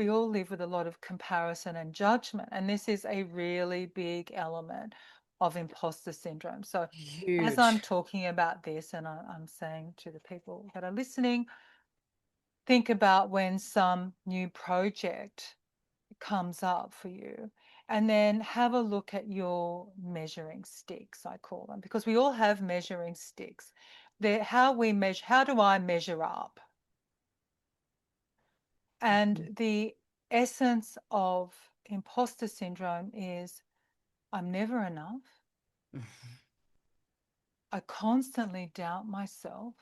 We all live with a lot of comparison and judgment, and this is a really big element of imposter syndrome. So as I'm Huge. talking about this, and I'm saying to the people that are listening, think about when some new project comes up for you, and then have a look at your measuring sticks, I call them, because we all have measuring sticks. How we measure, how do I measure up? And the essence of imposter syndrome is I'm never enough. I constantly doubt myself,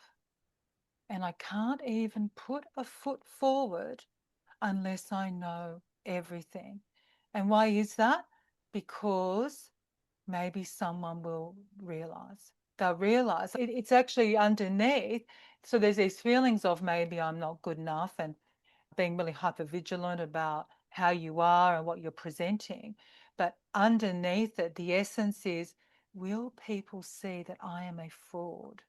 and I can't even put a foot forward unless I know everything. And why is that? Because maybe someone will realize. They'll realize it's actually underneath. So there's these feelings of maybe I'm not good enough and being really hyper vigilant about how you are and what you're presenting. But underneath it, the essence is, will people see that I am a fraud?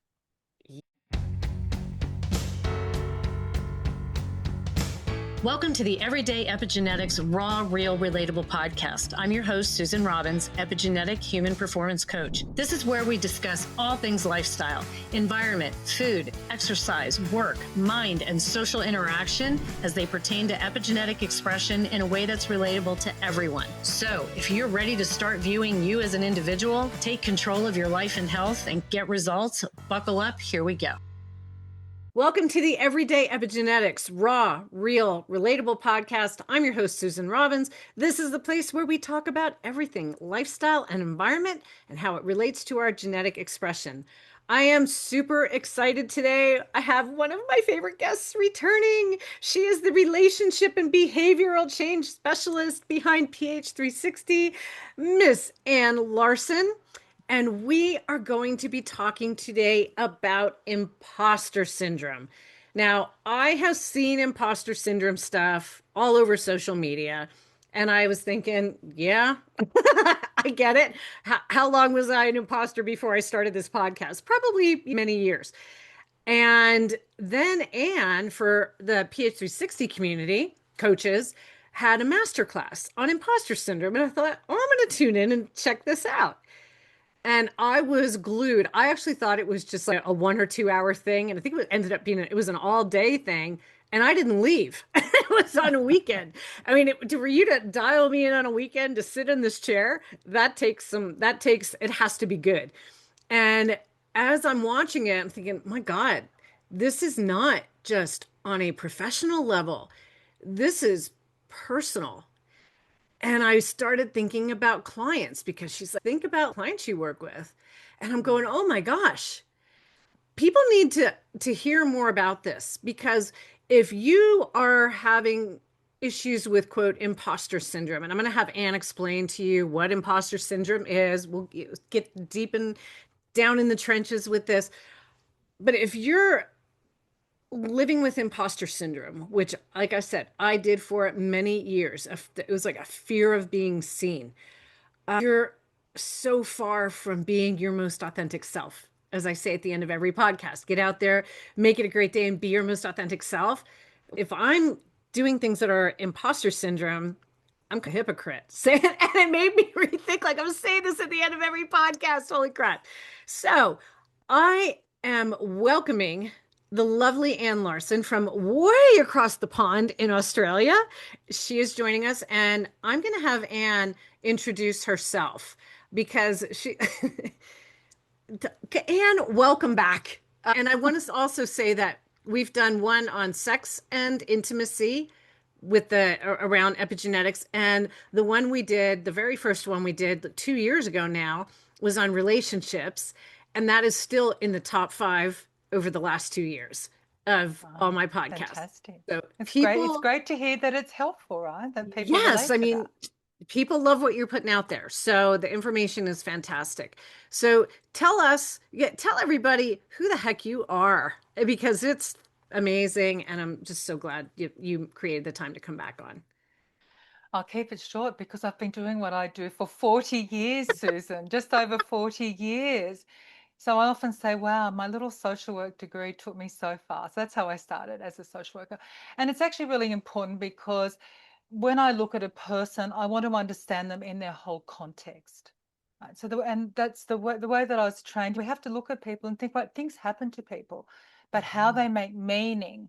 Welcome to the Everyday Epigenetics Raw, Real, Relatable podcast. I'm your host, Susan Robbins, epigenetic human performance coach. This is where we discuss all things lifestyle, environment, food, exercise, work, mind, and social interaction as they pertain to epigenetic expression in a way that's relatable to everyone. So if you're ready to start viewing you as an individual, take control of your life and health, and get results, buckle up, here we go. Welcome to the Everyday Epigenetics Raw, Real, Relatable podcast. I'm your host, Susan Robbins. This is the place where we talk about everything lifestyle and environment and how it relates to our genetic expression. I am super excited today. I have one of my favorite guests returning. She is the relationship and behavioral change specialist behind PH360, Miss Anne Larsen. And we are going to be talking today about imposter syndrome. Now, I have seen imposter syndrome stuff all over social media, and I was thinking, yeah, I get it. How long was I an imposter before I started this podcast? Probably many years. And then Anne, for the PH360 community coaches, had a masterclass on imposter syndrome. And I thought, oh, I'm going to tune in and check this out. And I was glued. I actually thought it was just like a 1 or 2 hour thing. And I think it ended up being, it was an all day thing. And I didn't leave. It was on a weekend. I mean, for you to dial me in on a weekend to sit in this chair, it has to be good. And as I'm watching it, I'm thinking, my God, this is not just on a professional level. This is personal. And I started thinking about clients because she's like, think about clients you work with. And I'm going, oh my gosh, people need to hear more about this, because if you are having issues with quote imposter syndrome, and I'm going to have Anne explain to you what imposter syndrome is. We'll get deep and down in the trenches with this. But if you're living with imposter syndrome, which, like I said, I did for many years, it was like a fear of being seen. You're so far from being your most authentic self. As I say at the end of every podcast, get out there, make it a great day, and be your most authentic self. If I'm doing things that are imposter syndrome, I'm a hypocrite. And it made me rethink, like I'm saying this at the end of every podcast. Holy crap. So I am welcoming the lovely Anne Larsen from way across the pond in Australia. She is joining us, and I'm going to have Anne introduce herself because she, Anne, welcome back. And I want to also say that we've done one on sex and intimacy with the around epigenetics, and the one we did, the very first one we did 2 years ago now, was on relationships, and that is still in the top 5 over the last 2 years of all my podcasts. Fantastic. So It's great. It's people, great to hear that it's helpful, right? That people yes, relate I to mean, that. people love what you're putting out there. So the information is fantastic. So tell us, yeah, tell everybody who the heck you are, because it's amazing. And I'm just so glad you created the time to come back on. I'll keep it short because I've been doing what I do for 40 years, Susan, just over 40 years. So I often say, wow, my little social work degree took me so far. So that's how I started as a social worker. And it's actually really important because when I look at a person, I want to understand them in their whole context. Right? And that's the way that I was trained. We have to look at people and think about things happen to people, but how they make meaning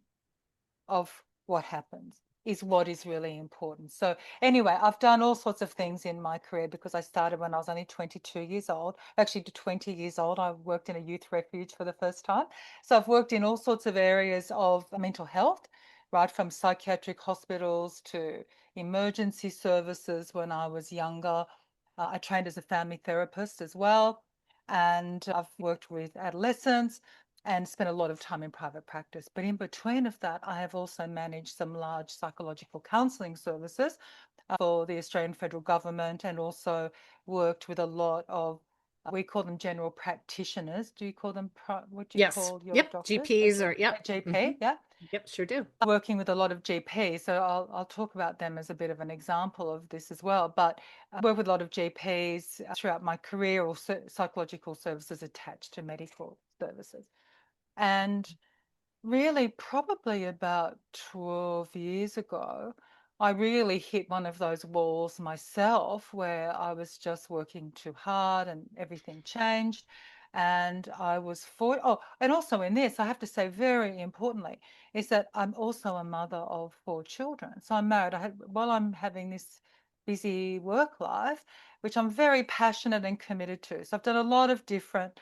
of what happens is what is really important. So anyway, I've done all sorts of things in my career because I started when I was only 22 years old. Actually, to 20 years old, I worked in a youth refuge for the first time. So I've worked in all sorts of areas of mental health, right from psychiatric hospitals to emergency services when I was younger. I trained as a family therapist as well. And I've worked with adolescents and spent a lot of time in private practice. But in between of that, I have also managed some large psychological counselling services for the Australian federal government, and also worked with a lot of, we call them general practitioners. Do you call them, what do you Yes. call your Yep. doctors? GPs or yep. GP, yeah. Yep, sure do. Working with a lot of GPs, so I'll talk about them as a bit of an example of this as well. But I work with a lot of GPs throughout my career, or psychological services attached to medical services. And really, probably about 12 years ago, I really hit one of those walls myself where I was just working too hard and everything changed. And I was and also in this, I have to say very importantly, is that I'm also a mother of 4 children. So I'm married. While I'm having this busy work life, which I'm very passionate and committed to. So I've done a lot of different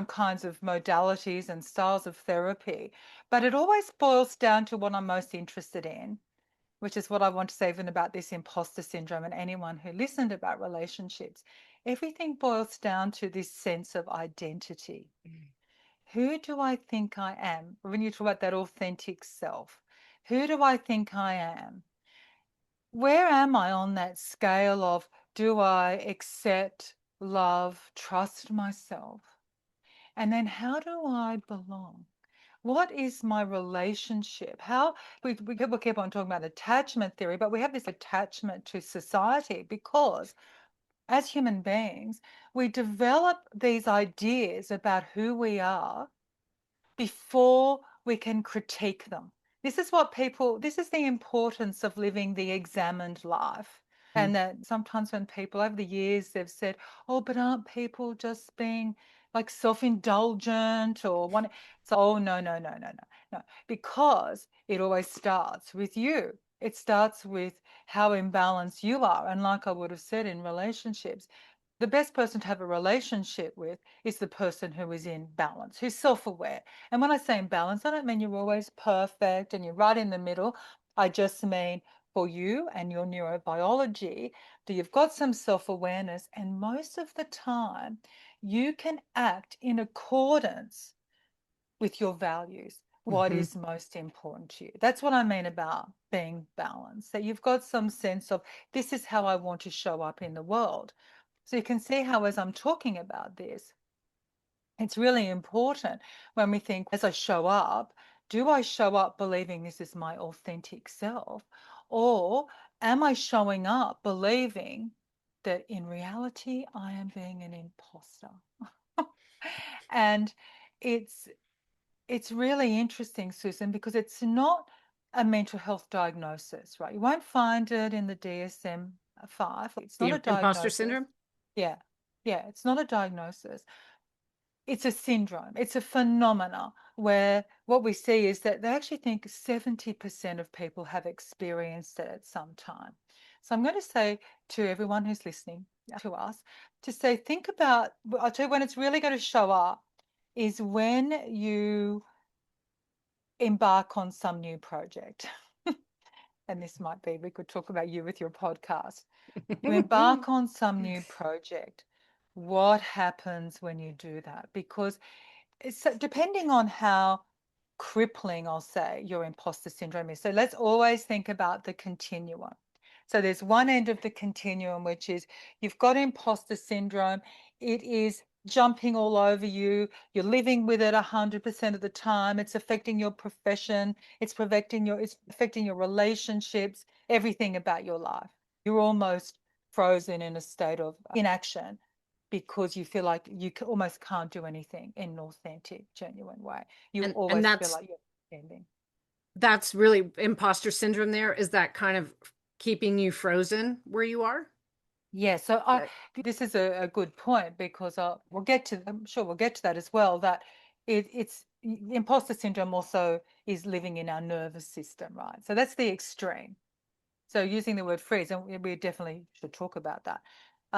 kinds of modalities and styles of therapy, but it always boils down to what I'm most interested in, which is what I want to say even about this imposter syndrome and anyone who listened about relationships. Everything boils down to this sense of identity. Who do I think I am? When you talk about that authentic self, who do I think I am? Where am I on that scale of, do I accept, love, trust myself? And then how do I belong? What is my relationship? How we keep on talking about attachment theory, but we have this attachment to society because as human beings, we develop these ideas about who we are before we can critique them. This is the importance of living the examined life. And that sometimes when people over the years they've said, oh, but aren't people just being like self-indulgent or one? So, oh, no, no, no, no, no, no. Because it always starts with you. It starts with how imbalanced you are. And like I would have said in relationships, the best person to have a relationship with is the person who is in balance, who's self-aware. And when I say in balance, I don't mean you're always perfect and you're right in the middle. I just mean for you and your neurobiology, that you've got some self-awareness, and most of the time you can act in accordance with your values. What is most important to you? That's what I mean about being balanced, that you've got some sense of, this is how I want to show up in the world. So you can see how, as I'm talking about this, it's really important when we think, as I show up, do I show up believing this is my authentic self? Or am I showing up believing that in reality I am being an imposter? And it's it's really interesting, Susan, because it's not a mental health diagnosis, right? You won't find it in the DSM-5. It's not The a imposter diagnosis. syndrome? Yeah, yeah, it's not a diagnosis. It's a syndrome. It's a phenomena where what we see is that they actually think 70% of people have experienced it at some time. So I'm going to say to everyone who's listening to us to say, think about, I'll tell you when it's really going to show up is when you embark on some new project. And this might be, we could talk about you with your podcast. You embark on some new project. What happens when you do that? Because it's depending on how crippling, I'll say, your imposter syndrome is. So let's always think about the continuum. So there's one end of the continuum, which is you've got imposter syndrome. It is jumping all over you. You're living with it 100% of the time. It's affecting your profession. It's affecting your relationships, everything about your life. You're almost frozen in a state of inaction. because you feel like you almost can't do anything in an authentic, genuine way. You And always feel like you're pretending. that's really imposter syndrome there. Is that kind of keeping you frozen where you are? Yeah, so this is a good point, because I'm sure we'll get to that as well, that it's imposter syndrome also is living in our nervous system, right? So that's the extreme. So using the word freeze, and we definitely should talk about that.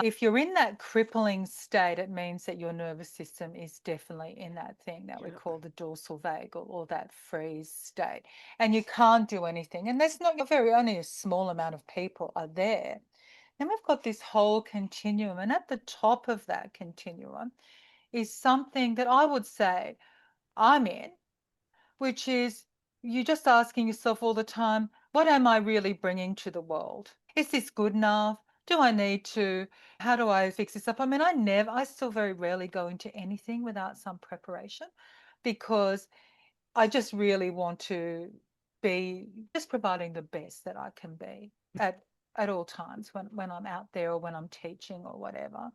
If you're in that crippling state, it means that your nervous system is definitely in that thing that we call the dorsal vagal, or that freeze state. And you can't do anything. And that's not only a small amount of people are there. Then we've got this whole continuum. And at the top of that continuum is something that I would say I'm in, which is you just asking yourself all the time, what am I really bringing to the world? Is this good enough? Do I need to? How do I fix this up? I mean, I still very rarely go into anything without some preparation, because I just really want to be just providing the best that I can be at all times when I'm out there, or when I'm teaching or whatever.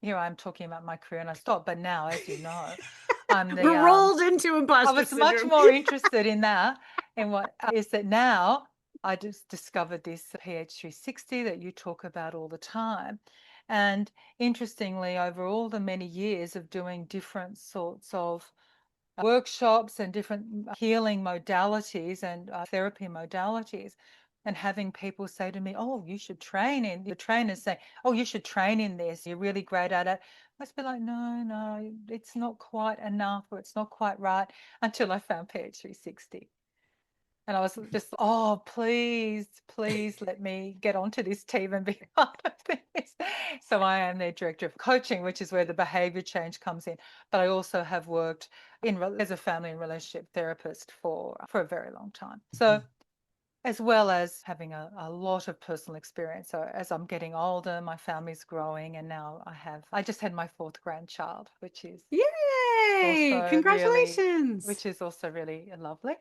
Here I'm talking about my career and I stopped, but now, as you know, I'm the We're rolled into I imposter was much syndrome. more interested in that, in what is that now I just discovered this PH360 that you talk about all the time. And interestingly, over all the many years of doing different sorts of workshops and different healing modalities and therapy modalities, and having people say to me, oh, you should train in, the trainers say, oh, you should train in this, you're really great at it. I must be like, no, it's not quite enough, or it's not quite right, until I found PH360. And I was just, oh, please, please let me get onto this team and be part of this. So I am their director of coaching, which is where the behavior change comes in. But I also have worked as a family and relationship therapist for a very long time. So as well as having a lot of personal experience. So as I'm getting older, my family's growing, and now I just had my fourth grandchild, which is Yay! also really, Congratulations. lovely.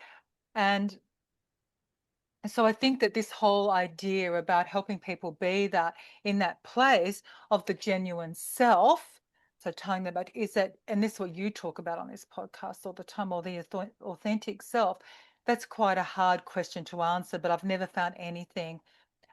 And so I think that this whole idea about helping people be that, in that place of the genuine self, so telling them about, is that, and this is what you talk about on this podcast all the time, or the authentic self, that's quite a hard question to answer, but I've never found anything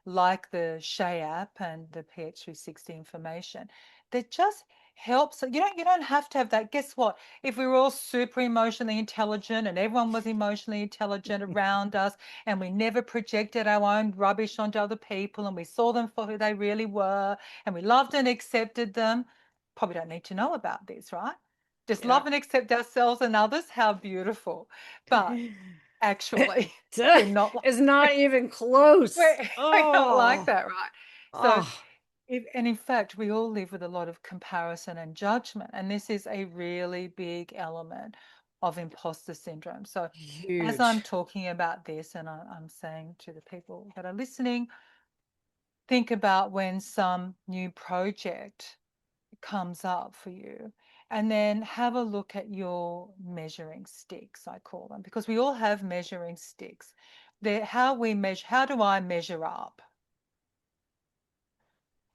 like the Shay app and the PH360 information that just helps. You don't have to have that. Guess what? If we were all super emotionally intelligent and everyone was emotionally intelligent around us, and we never projected our own rubbish onto other people, and we saw them for who they really were, and we loved and accepted them, probably don't need to know about this, right? Just love and accept ourselves and others. How beautiful. But actually, we're not It's not even close. we're not like Oh, that, right? So, oh, and in fact, we all live with a lot of comparison and judgment, and this is a really big element of imposter syndrome. So, as I'm huge. talking about this, and I'm saying to the people that are listening, think about when some new project comes up for you, and then have a look at your measuring sticks, I call them, because we all have measuring sticks. How do I measure up?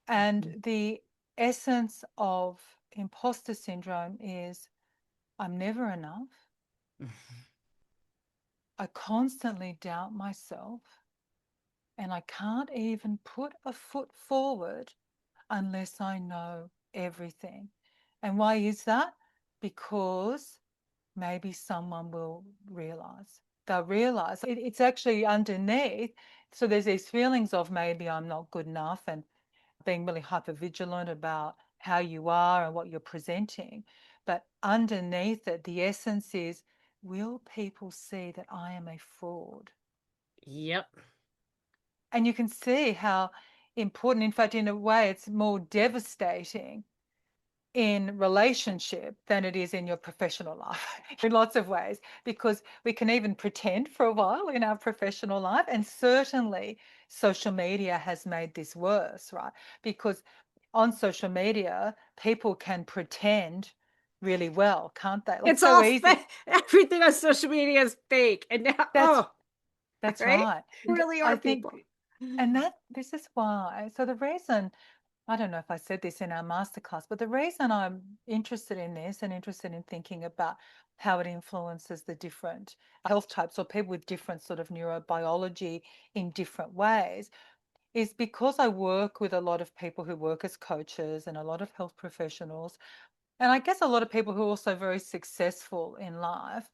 And the essence of imposter syndrome is I'm never enough. I constantly doubt myself, and I can't even put a foot forward unless I know everything. And why is that? Because maybe someone will realize. They'll realize it's actually underneath. So there's these feelings of maybe I'm not good enough, and being really hyper vigilant about how you are and what you're presenting. But underneath it, the essence is, will people see that I am a fraud? Yep. And you can see how important, in fact, in a way, it's more devastating in relationship than it is in your professional life in lots of ways, because we can even pretend for a while in our professional life, and certainly social media has made this worse, right? Because on social media people can pretend really well, can't they? Like, It's so all easy. everything on social media is fake. And now, that's oh, that's right? right. Really I are think, people. and that this is why, so the reason I don't know if I said this in our masterclass, but the reason I'm interested in this and interested in thinking about how it influences the different health types or people with different sort of neurobiology in different ways is because I work with a lot of people who work as coaches and a lot of health professionals. And I guess a lot of people who are also very successful in life,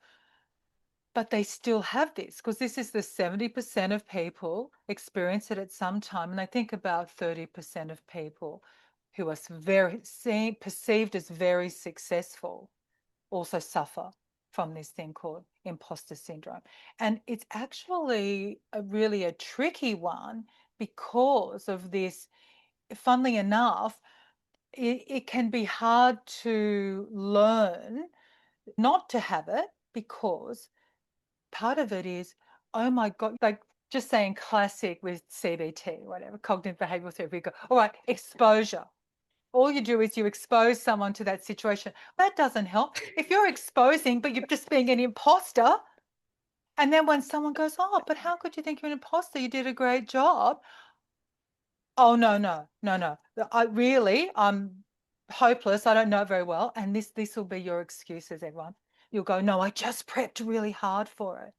but they still have this because this is the 70% of people experience it at some time. And I think about 30% of people who are very perceived as very successful also suffer from this thing called imposter syndrome. And it's actually really a tricky one because of this. Funnily enough, it can be hard to learn not to have it because part of it is, oh my God, like just saying classic with CBT, whatever, cognitive behavioral therapy, go, all right, exposure. All you do is you expose someone to that situation. That doesn't help. If you're exposing, but you're just being an imposter, and then when someone goes, oh, but how could you think you're an imposter? You did a great job. Oh, no, no, no, no. I'm hopeless. I don't know very well. And this will be your excuses, everyone. You'll go, no, I just prepped really hard for it.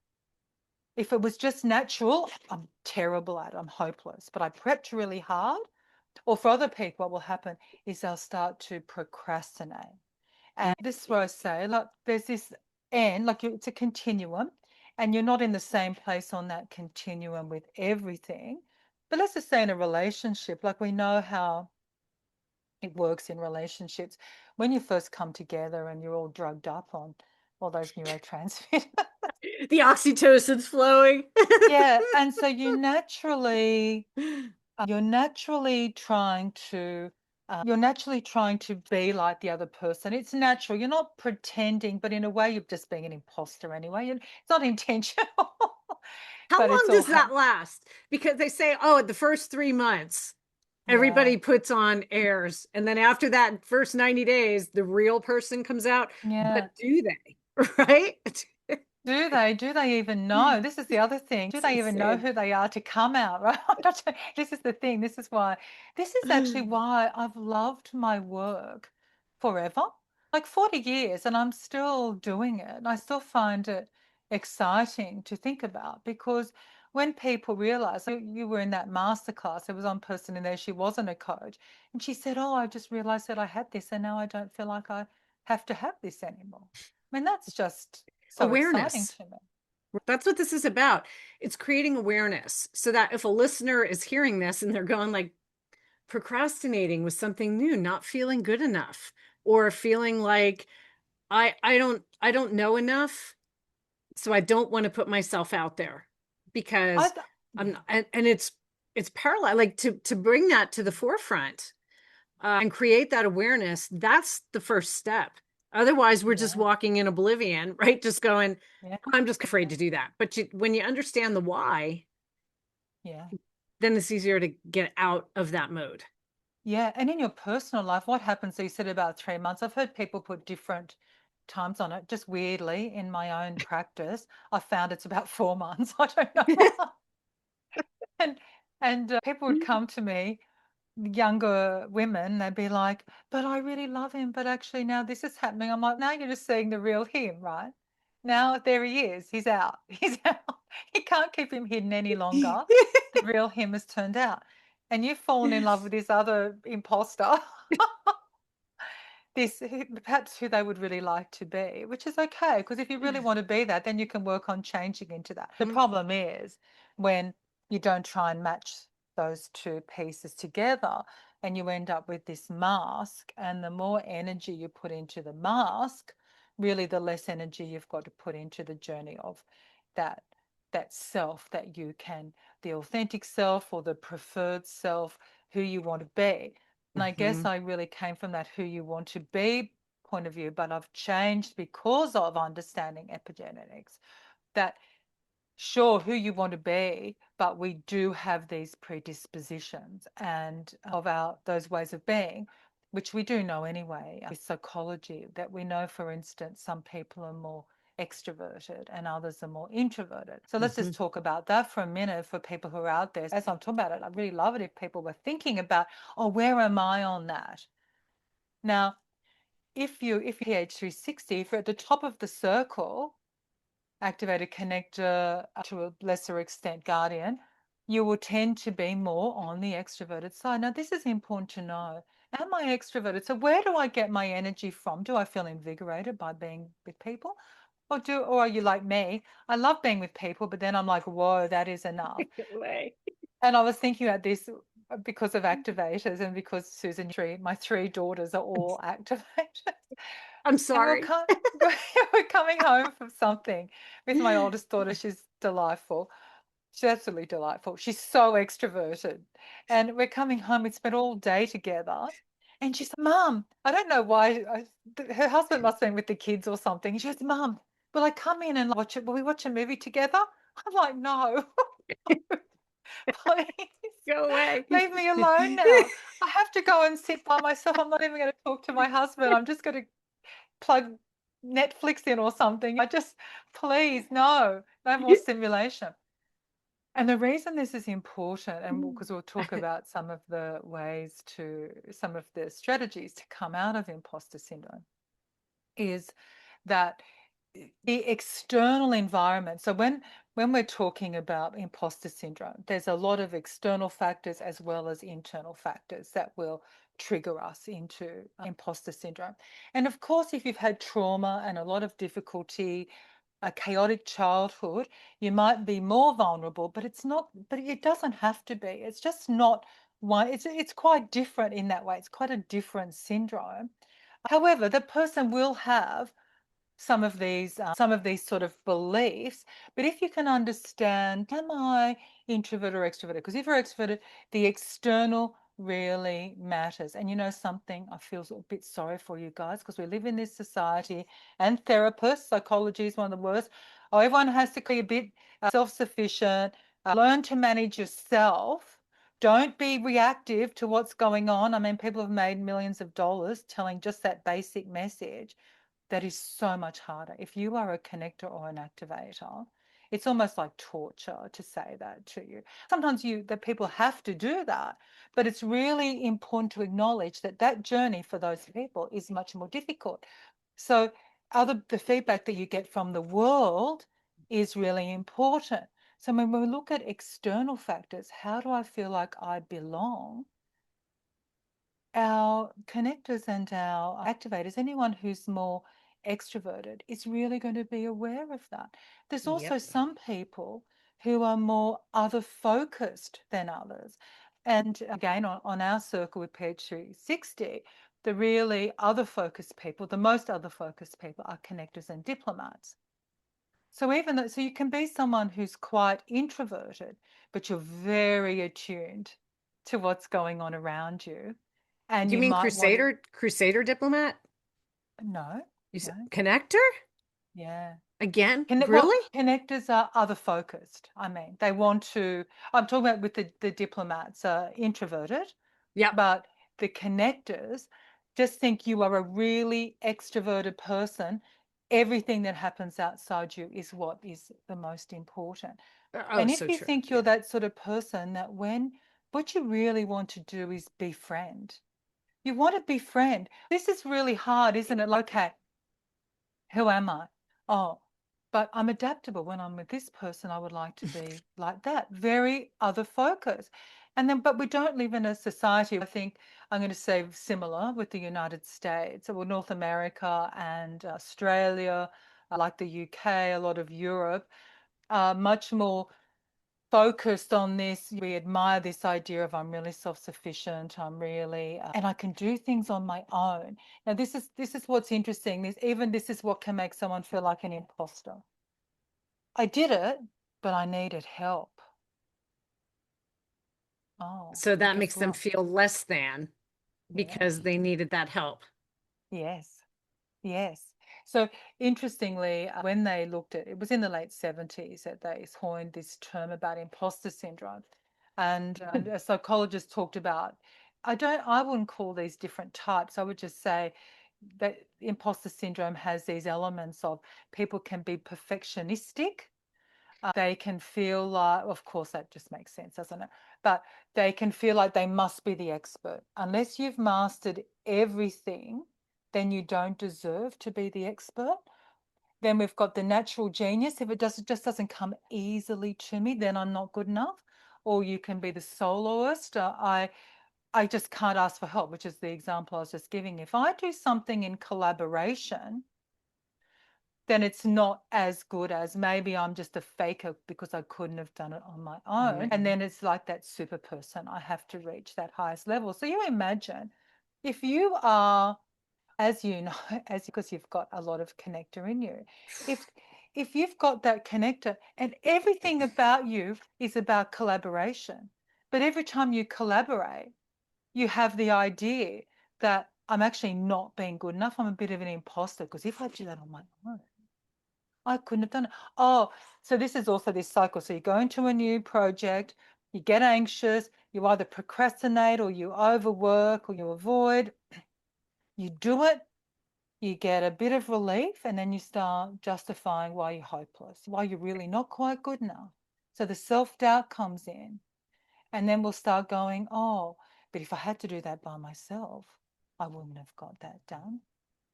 If it was just natural, I'm terrible at it. I'm hopeless. But I prepped really hard. Or for other people, what will happen is they'll start to procrastinate. And this is where I say, like, there's this end, like it's a continuum, and you're not in the same place on that continuum with everything. But let's just say in a relationship, like we know how it works in relationships. When you first come together and you're all drugged up on all those neurotransmitters. The oxytocin's flowing. Yeah. And so you're naturally trying to be like the other person. It's natural. You're not pretending, but in a way, you're just being an imposter anyway. It's not intentional, How but long it's all does that last? Because they say, oh, the first 3 months, yeah, everybody puts on airs. And then after that first 90 days, the real person comes out. But yeah. do they? Right? Do they even know? This is the other thing. Do It's they even know insane. who they are to come out, right? This is the thing. This is actually why I've loved my work forever, like 40 years, and I'm still doing it. I still find it exciting to think about because when people realize, you were in that masterclass, there was one person in there, she wasn't a coach, and she said, oh, I just realized that I had this, and now I don't feel like I have to have this anymore. I mean, that's just so exciting Awareness. to me. That's what this is about. It's creating awareness so that if a listener is hearing this and they're going like procrastinating with something new, not feeling good enough, or feeling like I don't know enough, so I don't want to put myself out there I because th- I'm yeah, not, and it's parallel, like to bring that to the forefront and create that awareness. That's the first step. Otherwise, we're just yeah, walking in oblivion, right? Just going, yeah, I'm just afraid to do that. But when you understand the why, yeah. then it's easier to get out of that mode. Yeah. And in your personal life, what happens? So you said about 3 months. I've heard people put different times on it. Just weirdly, in my own practice, I found it's about 4 months. I don't know why. And people would come to me, younger women, they'd be like, but I really love him, but actually now this is happening. I'm like, now you're just seeing the real him, right? Now there he is. He's out. He's out. You can't keep him hidden any longer. The real him has turned out. And you've fallen in love with this other imposter, perhaps who they would really like to be, which is okay. Because if you really want to be that, then you can work on changing into that. The problem is when you don't try and match those two pieces together and you end up with this mask. And the more energy you put into the mask, really the less energy you've got to put into the journey of that that self that you can, the authentic self or the preferred self, who you want to be. And I guess Mhm. I really came from that who you want to be point of view, but I've changed because of understanding epigenetics. That sure, who you want to be, but we do have these predispositions and of those ways of being, which we do know anyway, with psychology, that we know, for instance, some people are more extroverted and others are more introverted. So let's just talk about that for a minute for people who are out there. As I'm talking about it, I really love it if people were thinking about, oh, where am I on that? Now, if you PH360, if you're at the top of the circle, activated connector, to a lesser extent guardian, you will tend to be more on the extroverted side. Now, this is important to know. Am I extroverted? So where do I get my energy from? Do I feel invigorated by being with people? Or are you like me? I love being with people, but then I'm like, whoa, that is enough. Way. And I was thinking about this because of activators and because Susan, my three daughters are all activators. I'm And sorry. we're coming home from something with my oldest daughter. She's delightful. She's absolutely delightful. She's so extroverted. And we're coming home. We spent all day together. And she's like, Mum, I don't know why. Her husband must have been with the kids or something. And she goes, Mum, will I come in and watch it? Will we watch a movie together? I'm like, no, please. Go away. Leave me alone now. I have to go and sit by myself. I'm not even going to talk to my husband. I'm just going to plug Netflix in or something. Please, no more stimulation. And the reason this is important, and because we'll talk about some of the strategies to come out of imposter syndrome, is that the external environment. So when we're talking about imposter syndrome, there's a lot of external factors as well as internal factors that will trigger us into imposter syndrome. And of course, if you've had trauma and a lot of difficulty, a chaotic childhood, you might be more vulnerable, but it doesn't have to be. It's just not one. It's quite different in that way. It's quite a different syndrome. However, the person will have some of these sort of beliefs. But if you can understand, am I introvert or extroverted? Because if you're extroverted, the external really matters. And you know something, I feel a bit sorry for you guys because we live in this society, and therapists, psychology is one of the worst. Oh, everyone has to be a bit self-sufficient, learn to manage yourself. Don't be reactive to what's going on. I mean, people have made millions of dollars telling just that basic message. That is so much harder. If you are a connector or an activator, it's almost like torture to say that to you. Sometimes the people have to do that, but it's really important to acknowledge that that journey for those people is much more difficult. So the feedback that you get from the world is really important. So when we look at external factors, how do I feel like I belong? Our connectors and our activators, anyone who's more extroverted, is really going to be aware of that. There's also Yep. some people who are more other focused than others. And again, on our circle with Page 360, the really other focused people, the most other focused people are connectors and diplomats. So so you can be someone who's quite introverted, but you're very attuned to what's going on around you. And Do you you mean might want to, crusader diplomat? no, You said no, connector? yeah. Again? Well, Really? connectors are other focused. I mean, they want to, I'm talking about with the diplomats, introverted, Yep. but the connectors just think you are a really extroverted person. Everything that happens outside you is what is the most important. Oh, And so if you true. think you're that sort of person that what you really want to do is befriend, you want to befriend. This is really hard, isn't it? Like, okay, who am I? Oh, but I'm adaptable. When I'm with this person, I would like to be like that. Very other focus. But we don't live in a society, I think I'm going to say similar with the United States, or North America and Australia, like the UK, a lot of Europe, much more focused on this. We admire this idea of I'm really self-sufficient. I'm really, and I can do things on my own. Now, this is what's interesting. This is what can make someone feel like an imposter. I did it, but I needed help. Oh, So and that guess makes them what? feel less than because Yes, they needed that help. yes, yes. So interestingly, when they looked at it was in the late 70s that they coined this term about imposter syndrome. And a psychologist talked about, I wouldn't call these different types. I would just say that imposter syndrome has these elements of people can be perfectionistic. They can feel like, of course, that just makes sense, doesn't it? But they can feel like they must be the expert. Unless you've mastered everything, then you don't deserve to be the expert. Then we've got the natural genius. If it just doesn't come easily to me, then I'm not good enough. Or you can be the soloist. I just can't ask for help, which is the example I was just giving. If I do something in collaboration, then it's not as good as maybe I'm just a faker because I couldn't have done it on my own. And then it's like that super person. I have to reach that highest level. So you imagine if you are, as you know, as because you've got a lot of connector in you, if you've got that connector and everything about you is about collaboration, but every time you collaborate, you have the idea that I'm actually not being good enough. I'm a bit of an imposter because if I do that on my own, I couldn't have done it. Oh, so this is also this cycle. So you go into a new project, you get anxious, you either procrastinate or you overwork or you avoid. You do it, you get a bit of relief, and then you start justifying why you're hopeless, why you're really not quite good enough. So the self-doubt comes in, and then we'll start going, oh, but if I had to do that by myself, I wouldn't have got that done.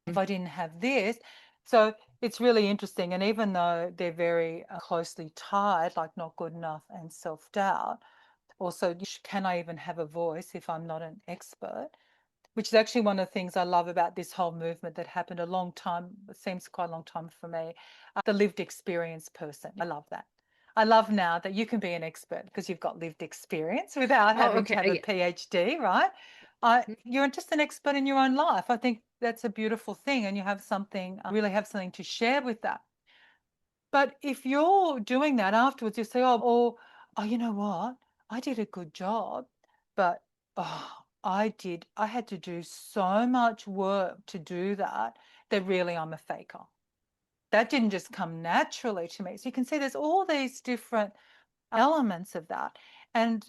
If I didn't have this. So it's really interesting. And even though they're very closely tied, like not good enough and self-doubt, also, can I even have a voice if I'm not an expert? Which is actually one of the things I love about this whole movement that happened a long time, it seems quite a long time for me, the lived experience person. I love that. I love now that you can be an expert because you've got lived experience without having to have a PhD, right? You're just an expert in your own life. I think that's a beautiful thing, and you have something, really have something to share with that. But if you're doing that afterwards, you say, oh, you know what? I did a good job, but I had to do so much work to do that, that really I'm a faker. That didn't just come naturally to me. So you can see there's all these different elements of that. And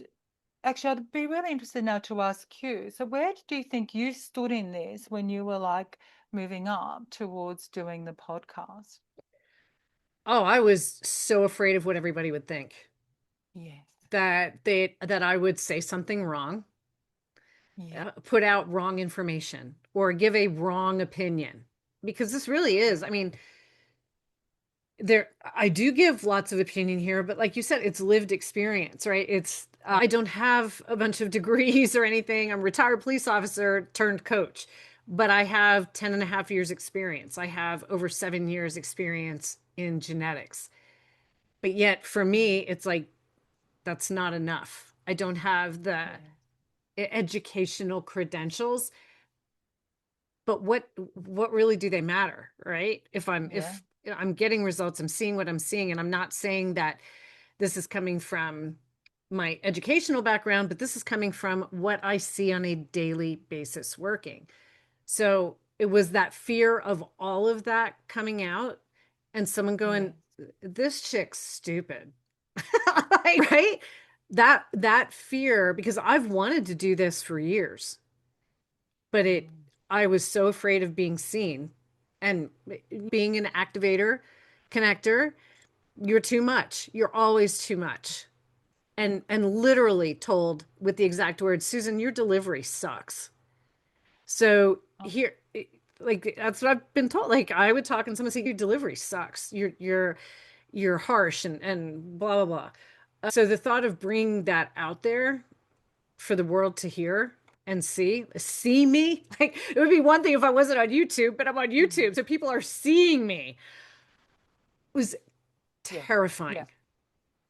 actually, I'd be really interested now to ask you, so where do you think you stood in this when you were like moving up towards doing the podcast? Oh, I was so afraid of what everybody would think. Yes. That I would say something wrong, Yeah. put out wrong information, or give a wrong opinion. Because this really is, I mean, I do give lots of opinion here, but like you said, it's lived experience, right? It's I don't have a bunch of degrees or anything. I'm a retired police officer turned coach, but I have 10 and a half years experience. I have over 7 years experience in genetics. But yet for me, it's like that's not enough. I don't have the educational credentials, but what really do they matter, right? If I'm getting results, I'm seeing what I'm seeing, and I'm not saying that this is coming from my educational background, but this is coming from what I see on a daily basis working. So it was that fear of all of that coming out and someone going, this chick's stupid. Like, right? That fear, because I've wanted to do this for years, but I was so afraid of being seen. And being an activator, connector, you're too much. You're always too much. And literally told with the exact words, Susan, your delivery sucks. So here, like that's what I've been told. Like I would talk and someone say, your delivery sucks. You're harsh and blah blah blah. So the thought of bringing that out there for the world to hear and see me, like it would be one thing if I wasn't on YouTube, but I'm on YouTube, so people are seeing me. It was terrifying.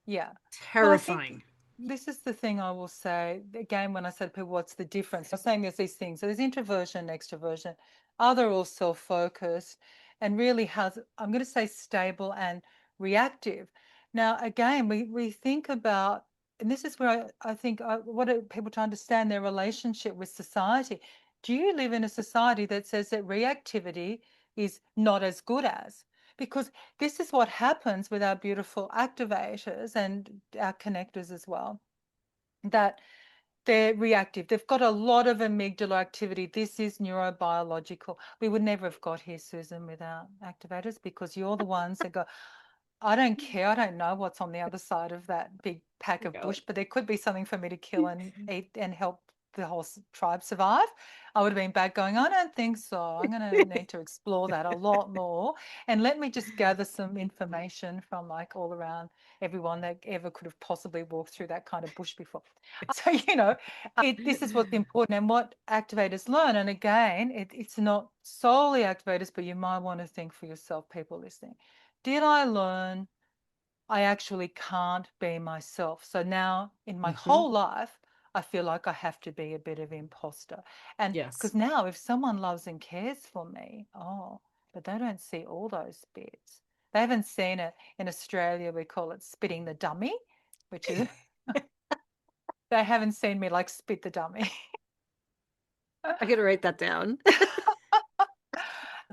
Yeah. Well, I think Terrifying. this is the thing I will say again when I said to people, what's the difference? I'm saying there's these things. So there's introversion, extroversion. Are all self-focused and really has, I'm going to say stable and reactive. Now, again, we think about, and this is where I think what are people to understand their relationship with society. Do you live in a society that says that reactivity is not as good as? Because this is what happens with our beautiful activators and our connectors as well, that They're reactive. They've got a lot of amygdala activity. This is neurobiological. We would never have got here, Susan, without activators, because you're the ones that go, I don't care. I don't know what's on the other side of that big pack of bush, but there could be something for me to kill and eat and help the whole tribe survive. I would have been back going, I don't think so. I'm going to need to explore that a lot more. And let me just gather some information from like all around everyone that ever could have possibly walked through that kind of bush before. So, this is what's important and what activators learn. And again, it's not solely activators, but you might want to think for yourself, people listening. Did I learn I actually can't be myself? So now in my whole life, I feel like I have to be a bit of imposter. And because Yes. now if someone loves and cares for me, but they don't see all those bits. They haven't seen it. In Australia, we call it spitting the dummy, which is, they haven't seen me like spit the dummy. I got to write that down.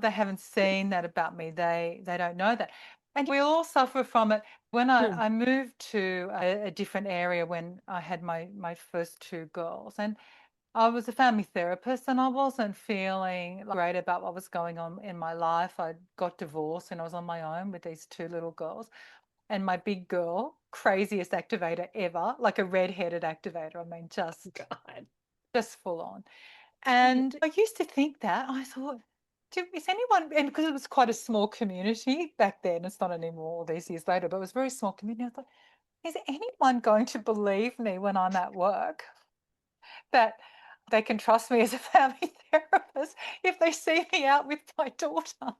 They haven't seen that about me. They don't know that. And we all suffer from it. When I moved to a different area when I had my first two girls, and I was a family therapist, and I wasn't feeling great about what was going on in my life. I got divorced and I was on my own with these two little girls. And my big girl, craziest activator ever, like a red-headed activator. I mean, God. just full on. And I used to think that. I thought, is anyone, and because it was quite a small community back then, it's not anymore all these years later, but it was a very small community. I thought, is anyone going to believe me when I'm at work that they can trust me as a family therapist if they see me out with my daughter?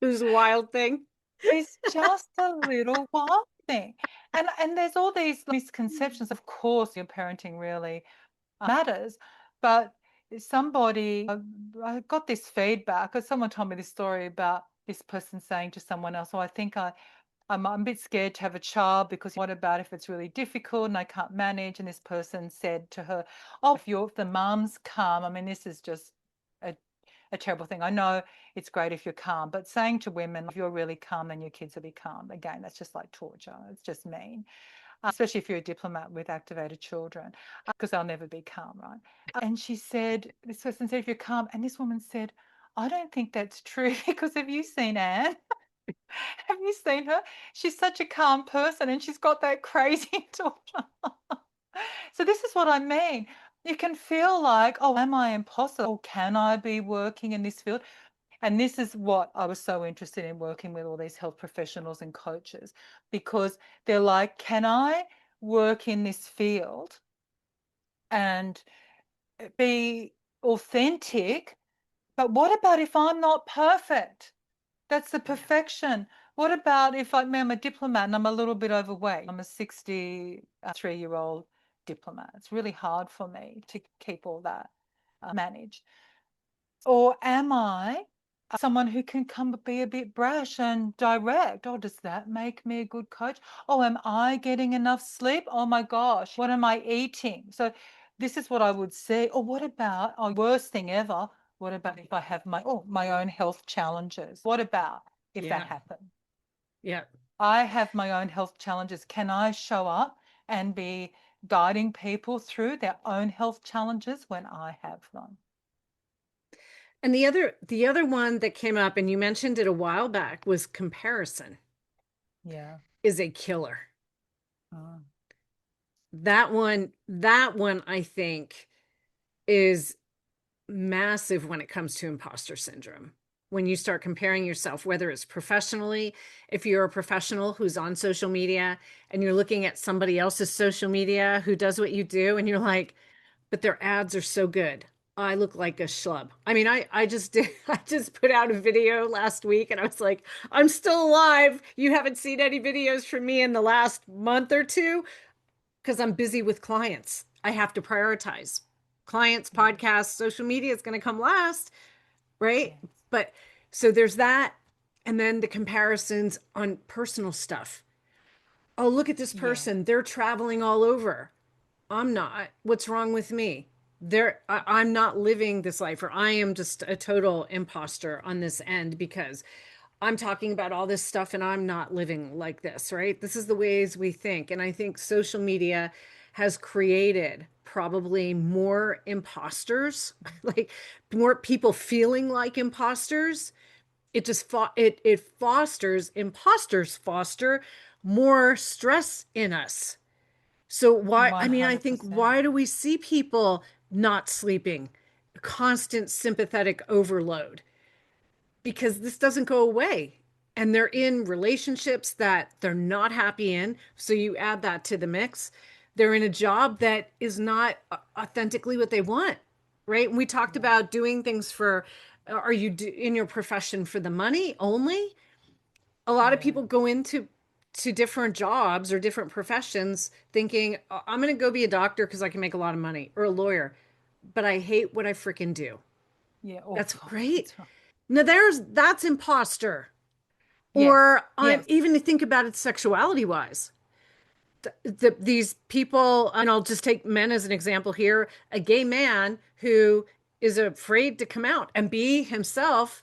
It was a wild thing. It's just a little wild thing. And there's all these misconceptions. Of course, your parenting really matters, but somebody, I got this feedback because someone told me this story about this person saying to someone else, I think I'm a bit scared to have a child because what about if it's really difficult and I can't manage? And this person said to her, if the mums come, I mean, this is just a terrible thing. I know it's great if you're calm, but saying to women, if you're really calm, then your kids will be calm. Again, that's just like torture. It's just mean, especially if you're a diplomat with activated children, because they'll never be calm, right? And she said, this person said, if you're calm, and this woman said, I don't think that's true because have you seen Anne? Have you seen her? She's such a calm person and she's got that crazy daughter. So this is what I mean. You can feel like, am I impossible? Can I be working in this field? And this is what I was so interested in working with all these health professionals and coaches, because they're like, can I work in this field and be authentic? But what about if I'm not perfect? That's the perfection. What about if I'm a diplomat and I'm a little bit overweight? I'm a 63-year-old diplomat. It's really hard for me to keep all that managed. Or am I someone who can be a bit brash and direct? Does that make me a good coach? Am I getting enough sleep? Oh my gosh, what am I eating? So this is what I would say. Or what about, worst thing ever, what about if I have my own health challenges? What about if that happened? Yeah. I have my own health challenges. Can I show up and be guiding people through their own health challenges when I have them? And the other one that came up, and you mentioned it a while back, was comparison. Yeah. Is a killer. Oh. That one I think is massive when it comes to imposter syndrome. When you start comparing yourself, whether it's professionally, if you're a professional who's on social media and you're looking at somebody else's social media who does what you do, and you're like, but their ads are so good. I look like a schlub. I mean, I just did, I just put out a video last week and I was like, I'm still alive. You haven't seen any videos from me in the last month or two because I'm busy with clients. I have to prioritize clients, podcasts, social media is going to come last, right? Yes. But so there's that. And then the comparisons on personal stuff. Oh, look at this Yeah. person. They're traveling all over. I'm not. What's wrong with me? I'm not living this life, or I am just a total imposter on this end because I'm talking about all this stuff and I'm not living like this, right? This is the ways we think. And I think social media has created probably more imposters, like more people feeling like imposters. It just it fosters imposters foster more stress in us. So why, I mean, I think 100%. why do we see people not sleeping, constant sympathetic overload? Because this doesn't go away. And they're in relationships that they're not happy in. So you add that to the mix. They're in a job that is not authentically what they want, right? And we talked Yeah. about doing things for, are you in your profession for the money only? A lot of Yeah. people go into different jobs or different professions thinking, "Oh, I'm going to go be a doctor because I can make a lot of money, or a lawyer, but I hate what I freaking do." Yeah. Oh That's God, great. that's right. Now that's imposter. Yes. Or I'm Yes. even to think about it sexuality wise. These people, and I'll just take men as an example here, a gay man who is afraid to come out and be himself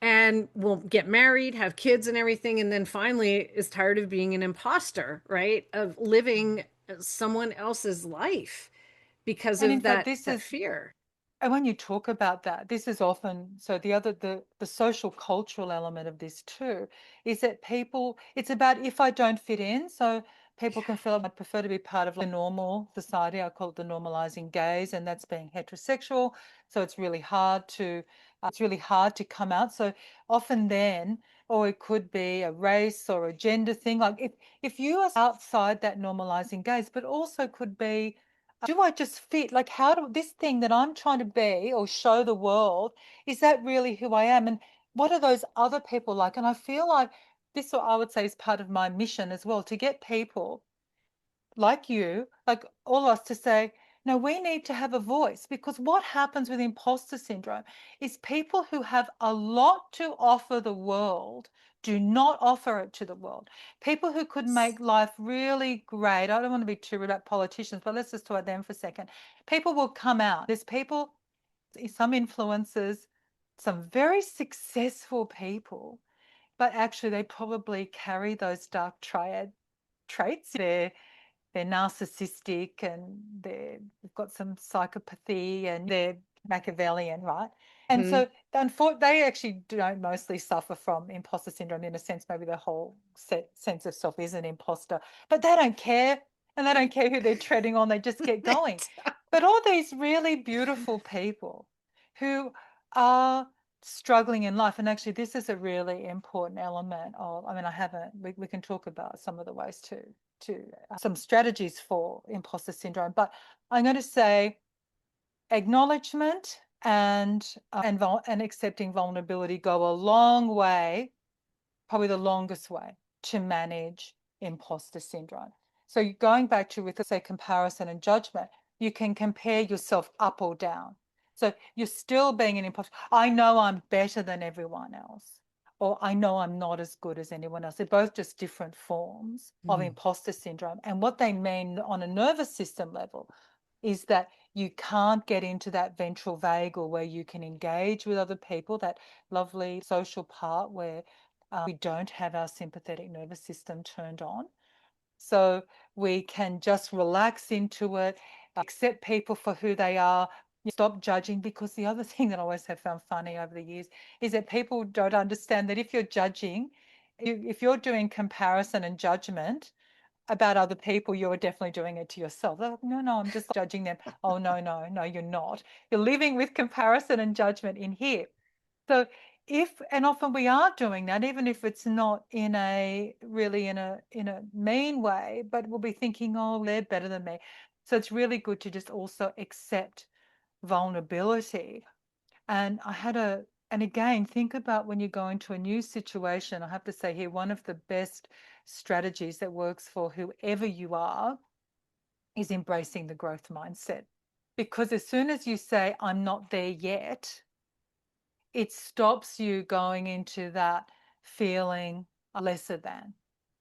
and will get married, have kids and everything, and then finally is tired of being an imposter, right? Of living someone else's life because And in of fact, that fear. and when you talk about that, this is often so the social cultural element of this too is that people, it's about if I don't fit in. So people can feel I'd prefer to be part of like a normal society. I call it the normalizing gaze, and that's being heterosexual. So it's really hard to come out. So often then, or it could be a race or a gender thing. Like if you are outside that normalizing gaze, but also could be, do I just fit? Like, how do this thing that I'm trying to be or show the world, is that really who I am? And what are those other people like? And I feel like this, I would say, is part of my mission as well, to get people like you, like all of us, to say, no, we need to have a voice, because what happens with imposter syndrome is people who have a lot to offer the world do not offer it to the world. People who could make life really great. I don't want to be too rude about politicians, but let's just talk about them for a second. People will come out. There's people, some influencers, some very successful people, but actually they probably carry those dark triad traits. They're narcissistic, and they've got some psychopathy, and they're Machiavellian, right? And Hmm. so they actually don't mostly suffer from imposter syndrome in a sense. Maybe the whole sense of self is an imposter, but they don't care, and they don't care who they're treading on. They just get going. But all these really beautiful people who are struggling in life, and actually this is a really important element of, I mean, we can talk about some of the ways to some strategies for imposter syndrome, but I'm going to say acknowledgement and accepting vulnerability go a long way, probably the longest way to manage imposter syndrome. So going back to, with say, comparison and judgment, you can compare yourself up or down. So you're still being an imposter. I know I'm better than everyone else, or I know I'm not as good as anyone else. They're both just different forms of Mm. imposter syndrome. And what they mean on a nervous system level is that you can't get into that ventral vagal where you can engage with other people, that lovely social part where we don't have our sympathetic nervous system turned on. So we can just relax into it, accept people for who they are, stop judging. Because the other thing that I always have found funny over the years is that people don't understand that if you're judging, if you're doing comparison and judgment about other people, you're definitely doing it to yourself. They're like, no, no, I'm just judging them. Oh, no, no, no, you're not. You're living with comparison and judgment in here. So and often we are doing that, even if it's not in a really in a mean way, but we'll be thinking, oh, they're better than me. So it's really good to just also accept vulnerability. And and again, think about when you go into a new situation. I have to say here, one of the best strategies that works for whoever you are is embracing the growth mindset. Because as soon as you say, I'm not there yet, it stops you going into that feeling lesser than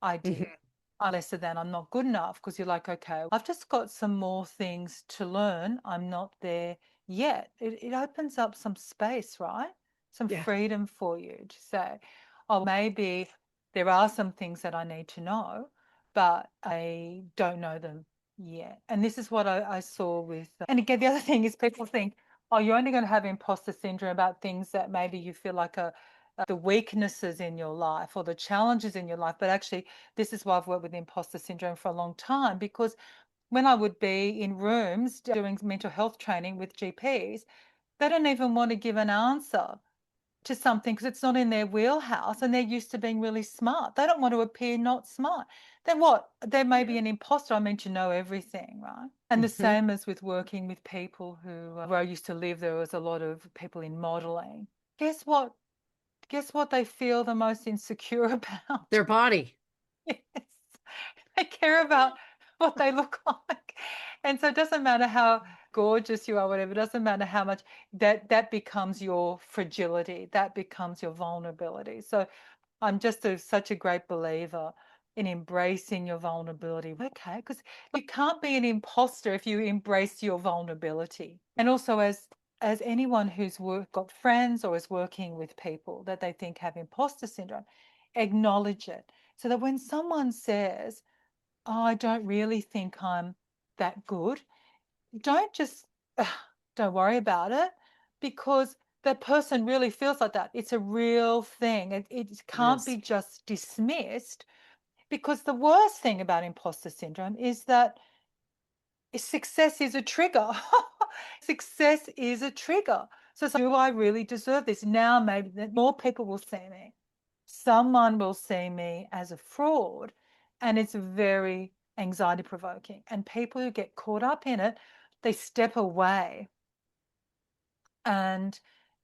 idea. Mhm. I'm lesser than, I'm not good enough, because you're like, okay, I've just got some more things to learn. I'm not there yet. It opens up some space, right? Some Yeah. freedom for you to say, oh, maybe there are some things that I need to know, but I don't know them Yeah. And this is what I saw with, and again, the other thing is people think, oh, you're only going to have imposter syndrome about things that maybe you feel like are the weaknesses in your life or the challenges in your life. But actually, this is why I've worked with imposter syndrome for a long time, because when I would be in rooms doing mental health training with GPs, they don't even want to give an answer to something because it's not in their wheelhouse and they're used to being really smart. They don't want to appear not smart. Then what? They may be an imposter. I mean, to know everything, right? And the same as with working with people who, where I used to live, there was a lot of people in modeling. Guess what? Guess what they feel the most insecure about? Their body. Yes. They care about what they look like. And so it doesn't matter how gorgeous you are, whatever, it doesn't matter how much that becomes your fragility, that becomes your vulnerability. So I'm just such a great believer in embracing your vulnerability. Okay, because you can't be an imposter if you embrace your vulnerability. And also as anyone who's got friends or is working with people that they think have imposter syndrome, acknowledge it. So that when someone says, oh, I don't really think I'm that good, don't just, don't worry about it, because that person really feels like that. It's a real thing. It can't be just dismissed, because the worst thing about imposter syndrome is that success is a trigger. Success is a trigger. So, do I really deserve this? Now, maybe more people will see me. Someone will see me as a fraud, and it's very anxiety provoking. And people who get caught up in it, they step away. And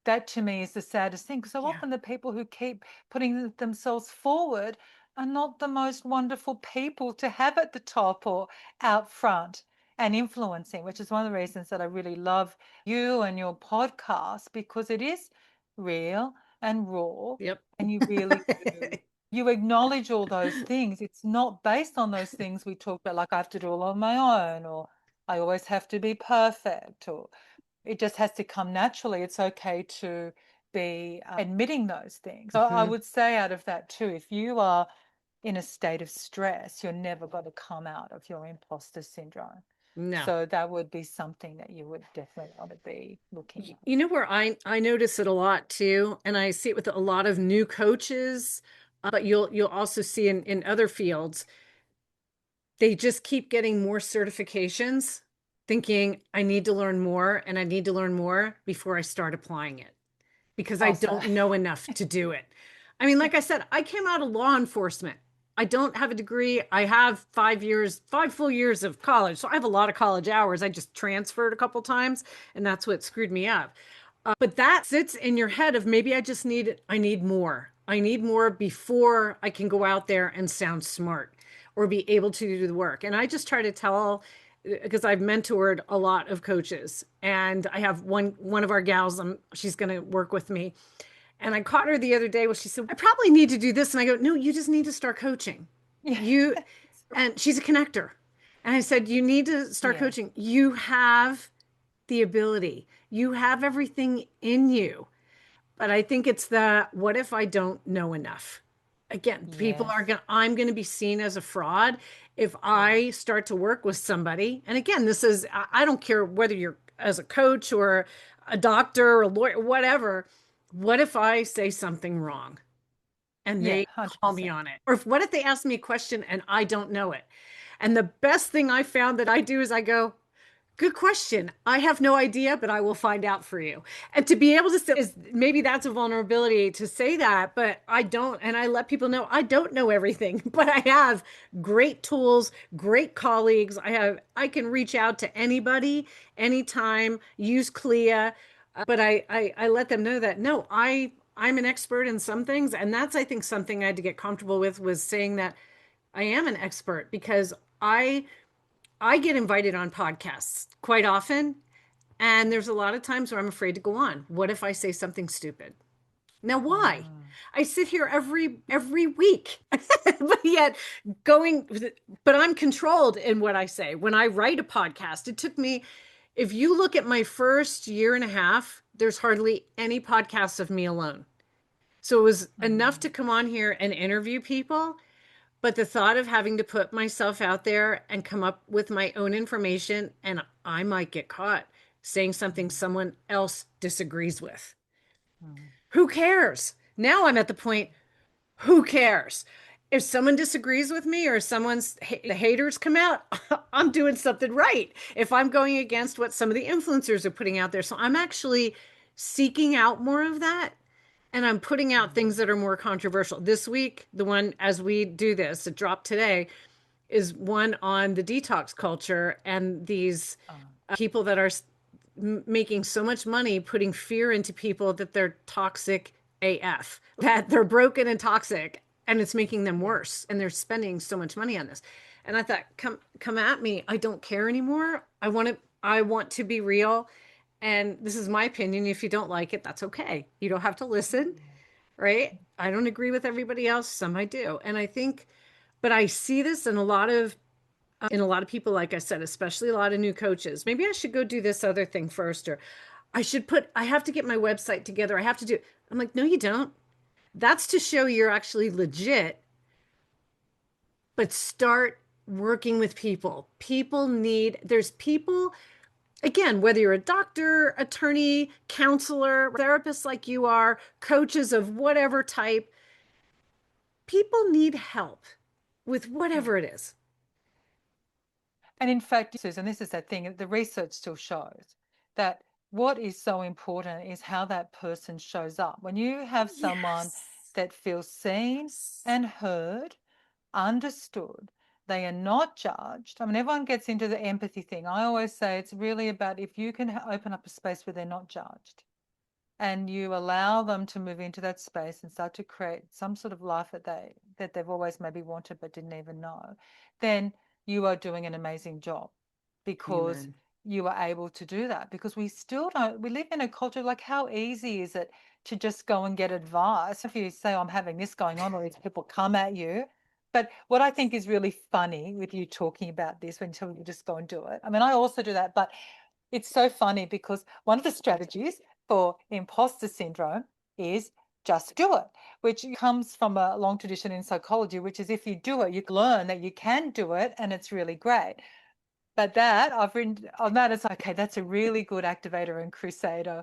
that to me is the saddest thing. So often the people who keep putting themselves forward are not the most wonderful people to have at the top or out front and influencing, which is one of the reasons that I really love you and your podcast, because it is real and raw. Yep. And you really do. You acknowledge all those things. It's not based on those things we talk about, like I have to do it all on my own, or I always have to be perfect, or it just has to come naturally. It's okay to be admitting those things. So I would say out of that too, if you are in a state of stress, you're never going to come out of your imposter syndrome. No. So that would be something that you would definitely want to be looking at. You know where I notice it a lot too, and I see it with a lot of new coaches, but you'll also see in other fields, they just keep getting more certifications, thinking I need to learn more and I need to learn more before I start applying it because I Also, don't know enough to do it. I mean, like I said, I came out of law enforcement. I don't have a degree. I have 5 years, 5 full years of college. So I have a lot of college hours. I just transferred a couple times, and that's what screwed me up. But that sits in your head of maybe I need more. I need more before I can go out there and sound smart or be able to do the work. And I just try to tell, because I've mentored a lot of coaches, and I have one of our gals, she's going to work with me. And I caught her the other day where she said, I probably need to do this. And I go, no, you just need to start coaching. yeah, You, and she's a connector. And I said, you need to start yes, coaching. You have the ability, you have everything in you. But I think it's the what if I don't know enough? Again, people yes, are going to, I'm going to be seen as a fraud if yeah, I start to work with somebody. And again, this is, I don't care whether you're as a coach or a doctor or a lawyer, whatever. What if I say something wrong and yeah, they call me 100%. on it? Or what if they ask me a question and I don't know it? And the best thing I found that I do is I go, good question. I have no idea, but I will find out for you. And to be able to say, is maybe that's a vulnerability to say that, but I don't. And I let people know I don't know everything, but I have great tools, great colleagues. I can reach out to anybody, anytime, use CLIA. But I let them know that no, I'm an expert in some things. And that's, I think, something I had to get comfortable with was saying that I am an expert because I get invited on podcasts quite often, and there's a lot of times where I'm afraid to go on. What if I say something stupid? Now, why? Mm, I sit here every week, but yet going, but I'm controlled in what I say. When I write a podcast, it took me, if you look at my first year and a half, there's hardly any podcasts of me alone. So it was enough mm, to come on here and interview people. But the thought of having to put myself out there and come up with my own information, and I might get caught saying something someone else disagrees with. Who cares? Now I'm at the point, who cares? If someone disagrees with me or the haters come out, I'm doing something right. If I'm going against what some of the influencers are putting out there. So I'm actually seeking out more of that, and I'm putting out things that are more controversial. This week, the one as we do this, it dropped today, is one on the detox culture and these people that are making so much money putting fear into people that they're toxic AF, that they're broken and toxic, and it's making them worse. And they're spending so much money on this. And I thought, come at me. I don't care anymore. I want to be real. And this is my opinion. If you don't like it, that's okay. You don't have to listen, right? I don't agree with everybody else. Some I do. And I think, but I see this in a lot of people, like I said, especially a lot of new coaches. Maybe I should go do this other thing first, or I have to get my website together. I have to do, I'm like, no, you don't. That's to show you're actually legit, but start working with people. There's people, again, whether you're a doctor, attorney, counselor, therapist like you are, coaches of whatever type, people need help with whatever it is. And in fact, Susan, this is that thing, the research still shows that what is so important is how that person shows up. When you have someone that feels seen and heard, understood, they are not judged. I mean, everyone gets into the empathy thing. I always say it's really about if you can open up a space where they're not judged and you allow them to move into that space and start to create some sort of life that they've always maybe wanted but didn't even know, then you are doing an amazing job, because you are able to do that. Because we still don't, we live in a culture, like, how easy is it to just go and get advice? If you say, I'm having this going on, or these people come at you. But what I think is really funny with you talking about this, when you tell me just go and do it. I mean, I also do that, but it's so funny because one of the strategies for imposter syndrome is just do it, which comes from a long tradition in psychology, which is if you do it, you learn that you can do it and it's really great. But that I've written on that, it's okay, that's a really good activator and crusader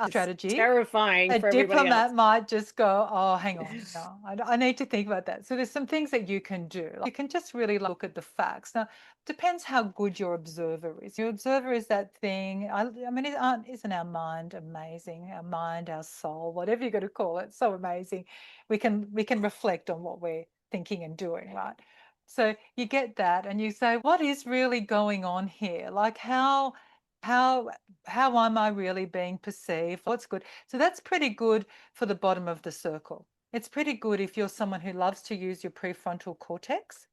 strategy. Terrifying a for everybody diplomat else. might just go, oh, hang on, no, I need to think about that. So there's some things that you can do. Like, you can just really look at the facts. Now, depends how good your observer is. Your observer is that thing. I mean, isn't our mind amazing? Our mind, our soul, whatever you're going to call it, so amazing. We can reflect on what we're thinking and doing, right? So you get that, and you say, what is really going on here? Like, how am I really being perceived? What's good? So that's pretty good for the bottom of the circle. It's pretty good if you're someone who loves to use your prefrontal cortex.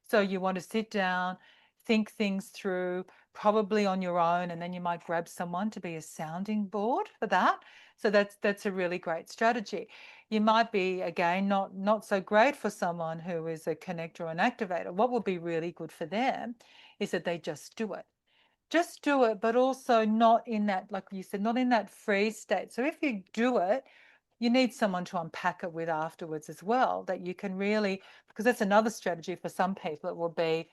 So you want to sit down, think things through, probably on your own, and then you might grab someone to be a sounding board for that. So that's a really great strategy. You might be, again, not so great for someone who is a connector or an activator. What would be really good for them is that they just do it. Just do it, but also not in that, like you said, not in that freeze state. So if you do it, you need someone to unpack it with afterwards as well, that you can really, because that's another strategy for some people. It will be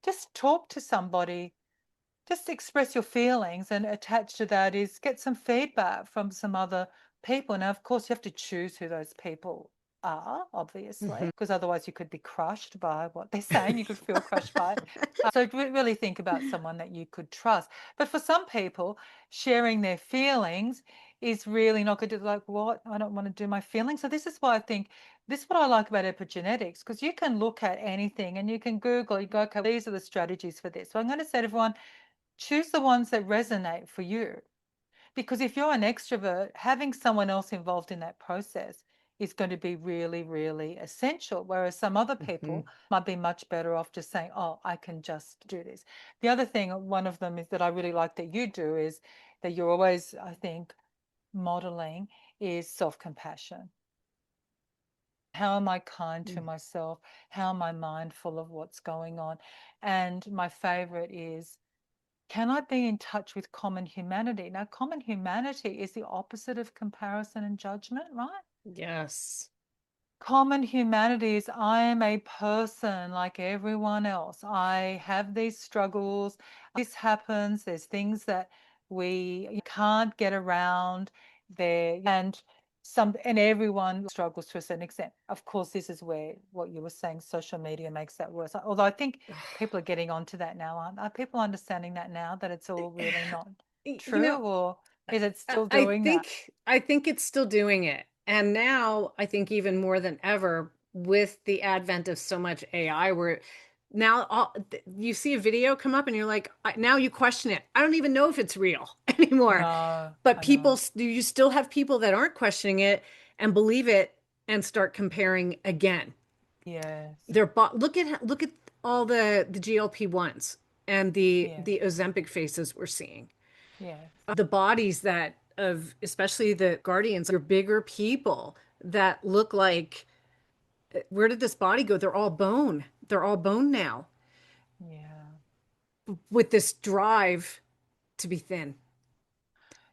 just talk to somebody, just express your feelings, and attached to that is get some feedback from some other people. Now, of course, you have to choose who those people are, obviously, because otherwise you could be crushed by what they're saying. You could feel crushed by it. So really think about someone that you could trust. But for some people, sharing their feelings is really not good. To, like, what? I don't want to do my feelings. So this is why I think this is what I like about epigenetics, because you can look at anything and you can Google, you go, okay, these are the strategies for this. So I'm going to say to everyone, choose the ones that resonate for you. Because if you're an extrovert, having someone else involved in that process is going to be really, really essential. Whereas some other people might be much better off just saying, oh, I can just do this. The other thing, one of them is that I really like that you do, is that you're always, I think, modeling is self-compassion. How am I kind to myself? How am I mindful of what's going on? And my favorite is, can I be in touch with common humanity? Now, common humanity is the opposite of comparison and judgment, right? Yes. common humanity is I am a person like everyone else. I have these struggles. This happens. There's things that we can't get around there. And everyone struggles to a certain extent. Of course, this is where what you were saying, social media makes that worse. Although I think people are getting onto that now, aren't are people understanding that now that it's all really not You true, know, or is it still I doing that? think it's still doing it. And now I think even more than ever with the advent of so much AI, where now you see a video come up and you're like, now you question it. I don't even know if it's real anymore. No, But I know. do you still have people that aren't questioning it and believe it and start comparing again? Yes. Look at all the GLP-1s and Yes. the Ozempic faces we're seeing. Yes. The bodies that of especially the guardians, your bigger people that look like, where did this body go? They're all bone. They're all bone now Yeah. with this drive to be thin, to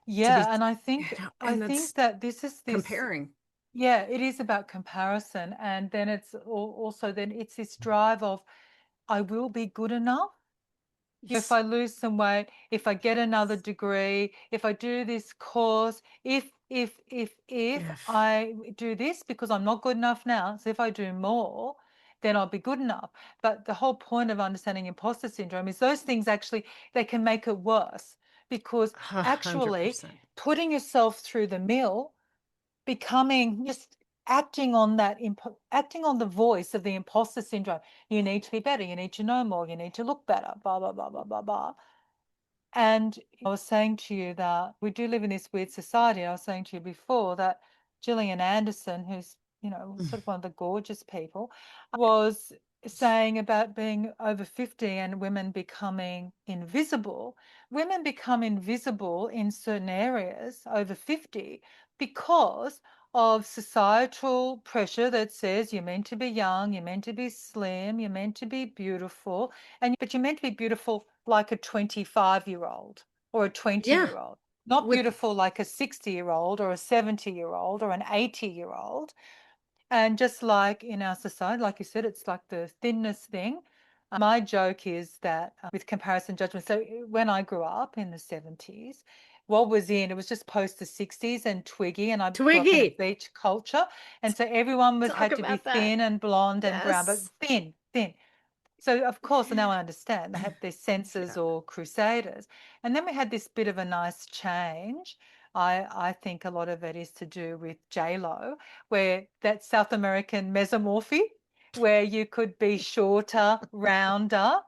be, Yeah, and I and think that's that this comparing. yeah, it is about comparison, and then also then it's this drive of I will be good enough. If Yes. I lose some weight, if I get another degree, if I do this course, if If I do this because I'm not good enough now, so if I do more, then I'll be good enough. But the whole point of understanding imposter syndrome is those things actually they can make it worse because actually 100%. putting yourself through the mill, becoming just acting on acting on the voice of the imposter syndrome. You need to be better, you need to know more, you need to look better, blah blah blah blah blah blah. And I was saying to you that we do live in this weird society. I was saying to you before that Gillian Anderson, who's, sort of one of the gorgeous people, was saying about being over 50 and women becoming invisible. Women become invisible in certain areas over 50 because of societal pressure that says you're meant to be young, you're meant to be slim, you're meant to be beautiful, but you're meant to be beautiful like a 25-year-old or a Yeah, 20-year-old, not with beautiful like a 60-year-old or a 70-year-old or an 80-year-old. And just like in our society, like you said, it's like the thinness thing. My joke is that with comparison judgment, so when I grew up in the 70s, what was in, it was just post the 60s and Twiggy, and I grew up in a Twiggy. beach culture. And so everyone Talk had to be about that. thin and blonde and brown, but Yes. thin, thin. So of course, now I understand they had their Yeah. censors or crusaders. And then we had this bit of a nice change. I think a lot of it is to do with J-Lo, where that South American mesomorphy, where you could be shorter, rounder,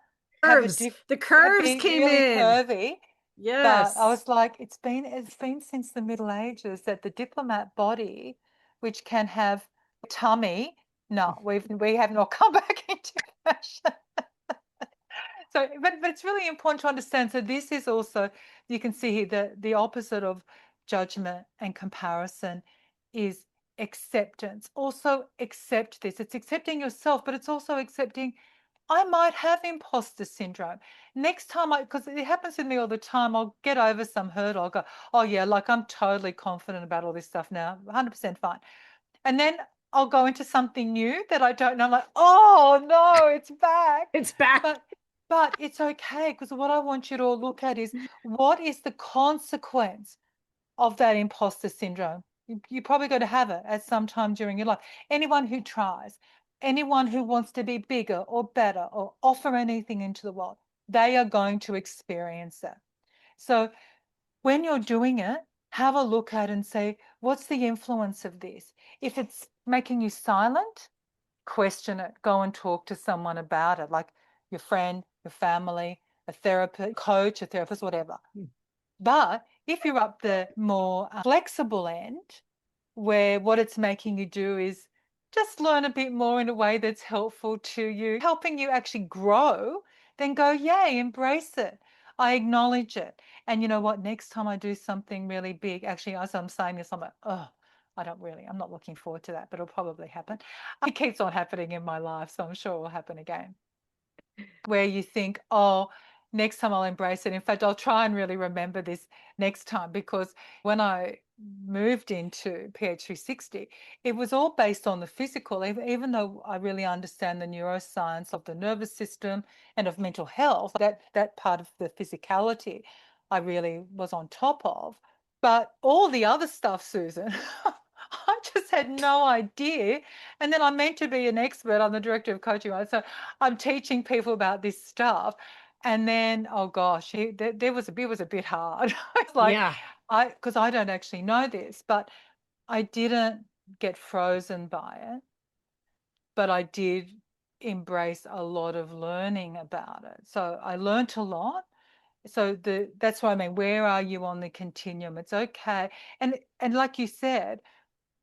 have The curves be came really in. curvy. But I Yes. was like, it's been since the Middle Ages that the diplomat body, which can have tummy, no, we have not come back into fashion. So, but it's really important to understand. So this is also, you can see here the opposite of judgment and comparison is acceptance. Also accept this. It's accepting yourself, but it's also accepting I might have imposter syndrome. Next time because it happens with me all the time, I'll get over some hurdle. I'll go, oh yeah, like I'm totally confident about all this stuff now, 100% fine. And then I'll go into something new that I don't know. I'm like, oh no, it's back. It's back. But but it's okay because what I want you to all look at is what is the consequence of that imposter syndrome? You're probably going to have it at some time during your life. Anyone who tries, anyone who wants to be bigger or better or offer anything into the world, they are going to experience that. So when you're doing it, have a look at and say, what's the influence of this? If it's making you silent, question it. Go and talk to someone about it, like your friend, your family, a therapist, coach, a therapist, whatever. But if you're up the more flexible end, where what it's making you do is just learn a bit more in a way that's helpful to you, helping you actually grow, then go, yay, embrace it. I acknowledge it. And you know what? Next time I do something really big, actually, as I'm saying this, I'm like, oh, I'm not looking forward to that, but it'll probably happen. It keeps on happening in my life, so I'm sure it will happen again. Where you think, oh, next time I'll embrace it. In fact, I'll try and really remember this next time because when I moved into PH360, it was all based on the physical, even though I really understand the neuroscience of the nervous system and of mental health, that part of the physicality I really was on top of. But all the other stuff, Susan, I just had no idea. And then I'm meant to be an expert. I'm the director of coaching, right? So I'm teaching people about this stuff. And then, oh gosh, it was a bit hard. It's like, Yeah. because I don't actually know this, but I didn't get frozen by it, but I did embrace a lot of learning about it. So I learned a lot. So that's what I mean. Where are you on the continuum? It's okay. And like you said,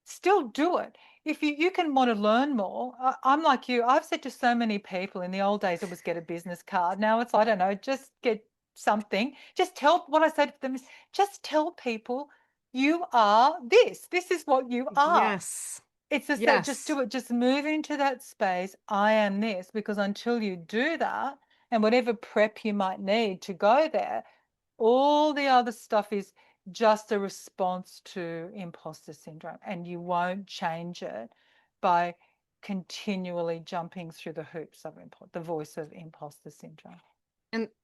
still do it. If you can want to learn more, I'm like you. I've said to so many people in the old days, it was get a business card. Now it's, I don't know, just get something. Just tell, what I say to them is just tell people you are this. This is what you are. Yes. It's just that, just Yes. do it. Just move into that space. I am this, because until you do that, and whatever prep you might need to go there, all the other stuff is just a response to imposter syndrome, and you won't change it by continually jumping through the hoops of the voice of imposter syndrome.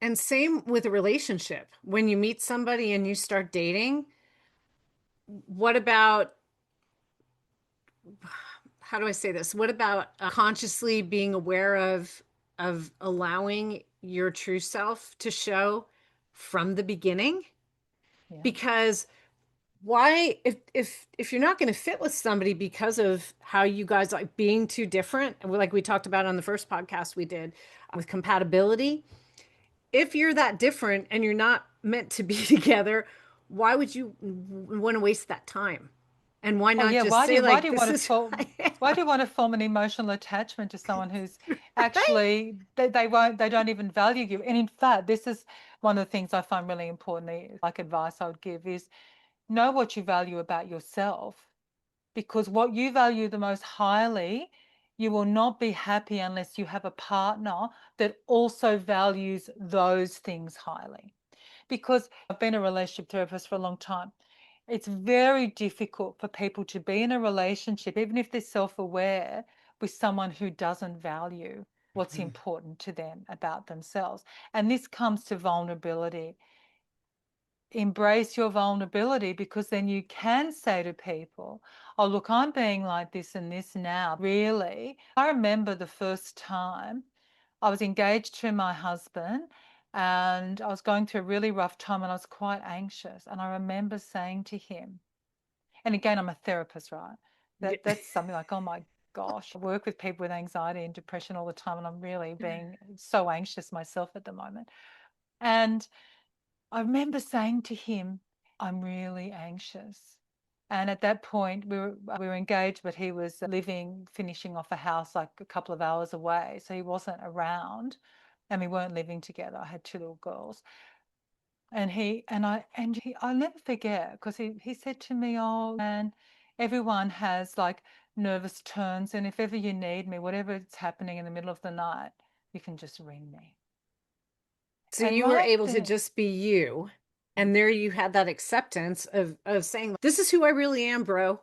And same with a relationship. When you meet somebody and you start dating, what about, how do I say this? What about consciously being aware of allowing your true self to show from the beginning? Yeah. Because why, if you're not going to fit with somebody because of how you guys like being too different, and like we talked about on the first podcast we did with compatibility, if you're that different and you're not meant to be together, why would you want to waste that time? And why Oh not yeah, just why do say you, like, this is why do you want to form an emotional attachment to someone who's right? actually, they don't even value you? And in fact, this is one of the things I find really important, like advice I would give is, know what you value about yourself, because what you value the most highly, you will not be happy unless you have a partner that also values those things highly. Because I've been a relationship therapist for a long time. It's very difficult for people to be in a relationship, even if they're self aware, with someone who doesn't value what's important to them about themselves. And this comes to vulnerability. Embrace your vulnerability, because then you can say to people, oh, look, I'm being like this and this now. Really? I remember the first time I was engaged to my husband and I was going through a really rough time and I was quite anxious. And I remember saying to him, and again, I'm a therapist, right? Yeah. That's something like, oh my gosh, I work with people with anxiety and depression all the time, and I'm really being so anxious myself at the moment. And I remember saying to him, I'm really anxious. And at that point, we were engaged, but he was living, finishing off a house like a couple of hours away. So he wasn't around and we weren't living together. I had two little girls. I'll never forget, because he said to me, oh, and everyone has like nervous turns. And if ever you need me, whatever's happening in the middle of the night, you can just ring me. So And you were right able to then, just be you. And there you had that acceptance of saying, this is who I really am, bro.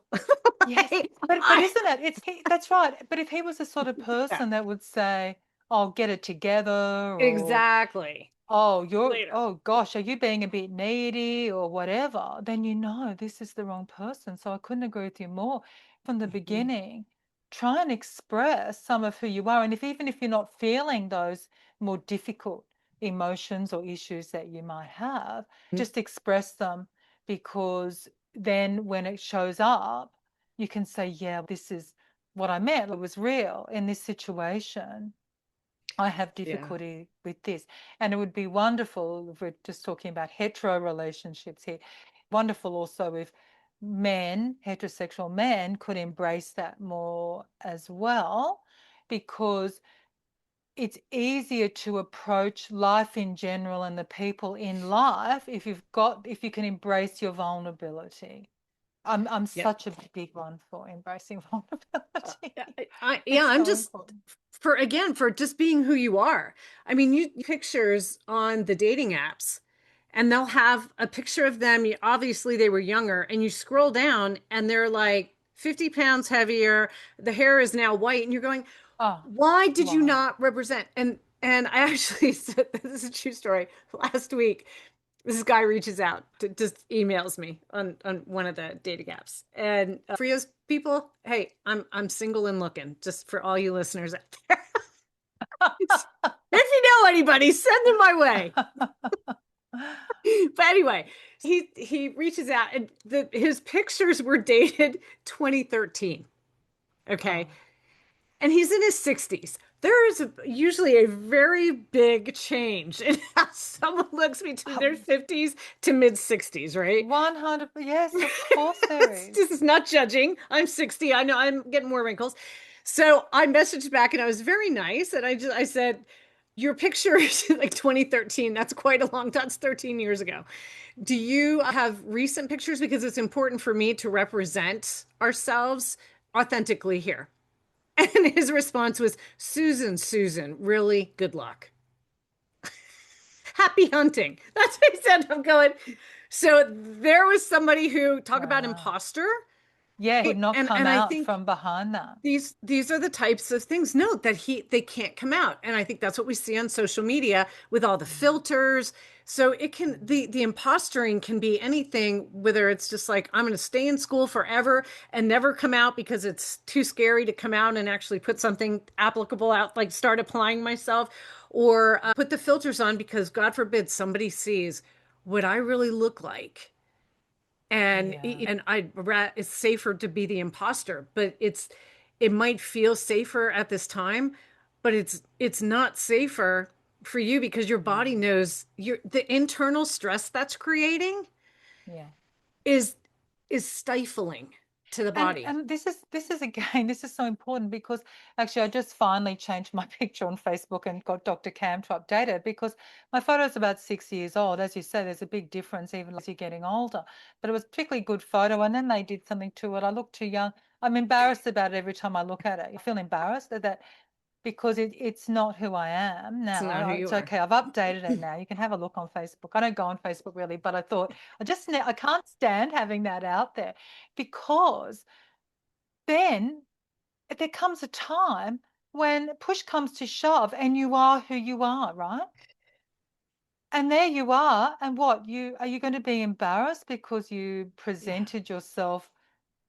yes, Like, but isn't it? That's right. But if he was the sort of yeah, person that would say, "Oh, get it together," or exactly. "Oh, Later. oh gosh, are you being a bit needy," or whatever, then you know this is the wrong person. So I couldn't agree with you more. From the Mhm. beginning, try and express some of who you are, and even if you're not feeling those more difficult emotions or issues that you might have, just express them, because then when it shows up, you can say, yeah, this is what I meant. It was real in this situation. I have Yeah. difficulty with this. And it would be wonderful if we're just talking about hetero relationships here. Wonderful also if men, heterosexual men, could embrace that more as well, because it's easier to approach life in general and the people in life if if you can embrace your vulnerability. I'm Yep. such a big one for embracing vulnerability. Yeah, It's I'm so just important. for just being who you are. I mean, you pictures on the dating apps, and they'll have a picture of them. Obviously, they were younger, and you scroll down, and they're like 50 pounds heavier. The hair is now white, and you're going, Oh, why did you why? not represent? And I actually said, this is a true story. Last week, this guy reaches out, just emails me on one of the dating apps. And for those people, hey, I'm single and looking, just for all you listeners out there. If you know anybody, send them my way. But anyway, he reaches out, and his pictures were dated 2013. Okay. Oh. And he's in his 60s. There is usually a very big change in how someone looks between their 50s to mid 60s, right? 100, yes, of course there is. This is not judging. I'm 60. I know I'm getting more wrinkles. So I messaged back and I was very nice. And I said, your picture is like 2013. That's quite a long time. That's 13 years ago. Do you have recent pictures? Because it's important for me to represent ourselves authentically here. And his response was, Susan, really good luck. Happy hunting. That's what he said. I'm going. So there was somebody who talk about Wow. imposter. Yeah, could not And come I out think from behind that. these are the types of things, no, that they can't come out. And I think that's what we see on social media with all the filters. So it can, the impostering can be anything, whether it's just like, I'm going to stay in school forever and never come out because it's too scary to come out and actually put something applicable out, like start applying myself, or put the filters on because God forbid somebody sees what I really look like. Yeah. And it's safer to be the imposter, but it might feel safer at this time, but it's not safer for you because your body Mm. knows the internal stress that's creating Yeah. is stifling to the body. And this is again, this is so important because actually I just finally changed my picture on Facebook and got Dr. Cam to update it because my photo is about 6 years old. As you say, there's a big difference even as you're getting older. But it was a particularly good photo, and then they did something to it. I look too young. I'm embarrassed about it every time I look at it. I feel embarrassed that because it's not who I am It's not who now. you It's are. okay. I've updated it now. You can have a look on Facebook. I don't go on Facebook really, but I thought I can't stand having that out there because then there comes a time when push comes to shove and you are who you are, right? And there you are. And what are you going to be embarrassed because you Yeah. presented yourself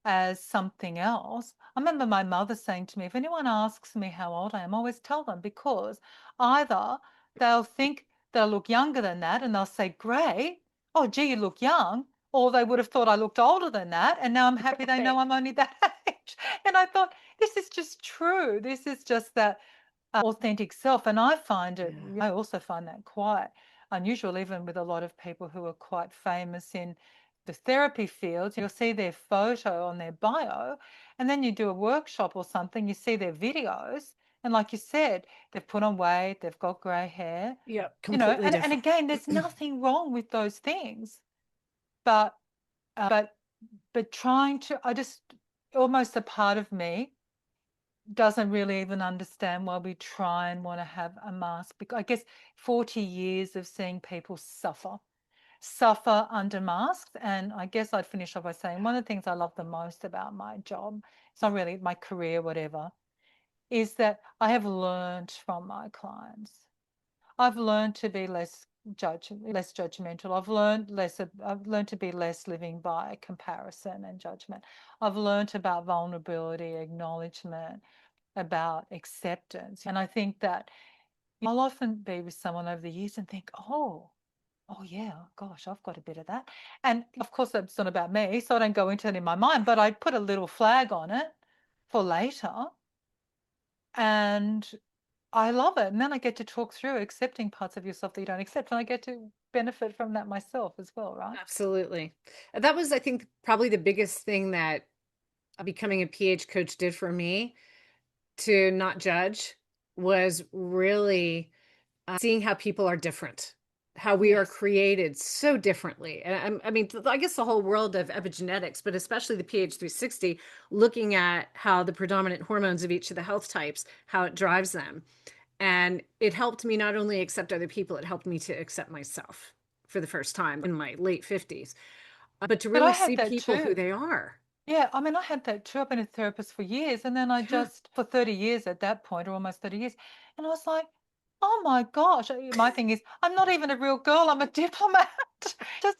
as something else? I remember my mother saying to me, if anyone asks me how old I am, I always tell them because either they'll think they'll look younger than that and they'll say, great, oh, gee, you look young. Or they would have thought I looked older than that. And now I'm happy they know Right. I'm only that age. And I thought, this is just true. This is just that authentic self. And I find it, Yeah. I also find that quite unusual, even with a lot of people who are quite famous in the therapy fields. You'll see their photo on their bio, and then you do a workshop or something, you see their videos. And like you said, they've put on weight, they've got grey hair, Yeah, you know, completely and different. again, there's nothing wrong with those things. But, but, but trying to, I just, almost a part of me doesn't really even understand why we try and want to have a mask. Because I guess 40 years of seeing people suffer under masks. And I guess I'd finish off by saying one of the things I love the most about my job, it's not really my career, whatever, is that I have learned from my clients. I've learned to be less judgmental. I've learned to be less living by comparison and judgment. I've learned about vulnerability, acknowledgement, about acceptance. And I think that I'll often be with someone over the years and think, oh yeah, gosh, I've got a bit of that. And of course, that's not about me, so I don't go into it in my mind, but I put a little flag on it for later. And I love it. And then I get to talk through accepting parts of yourself that you don't accept. And I get to benefit from that myself as well, right? Absolutely. That was, I think, probably the biggest thing that becoming a PH coach did for me, to not judge, was really seeing how people are different, how we are Yes. created so differently. And I mean, I guess the whole world of epigenetics, but especially the PH 360, looking at how the predominant hormones of each of the health types, how it drives them. And it helped me not only accept other people, it helped me to accept myself for the first time in my late 50s. But to But I really had see that people who too. they are. Yeah, I mean, I had that too. I've been a therapist for years, and then I Yeah. just, for 30 years at that point, or almost 30 years, and I was like, oh my gosh. My thing is, I'm not even a real girl, I'm a diplomat. Just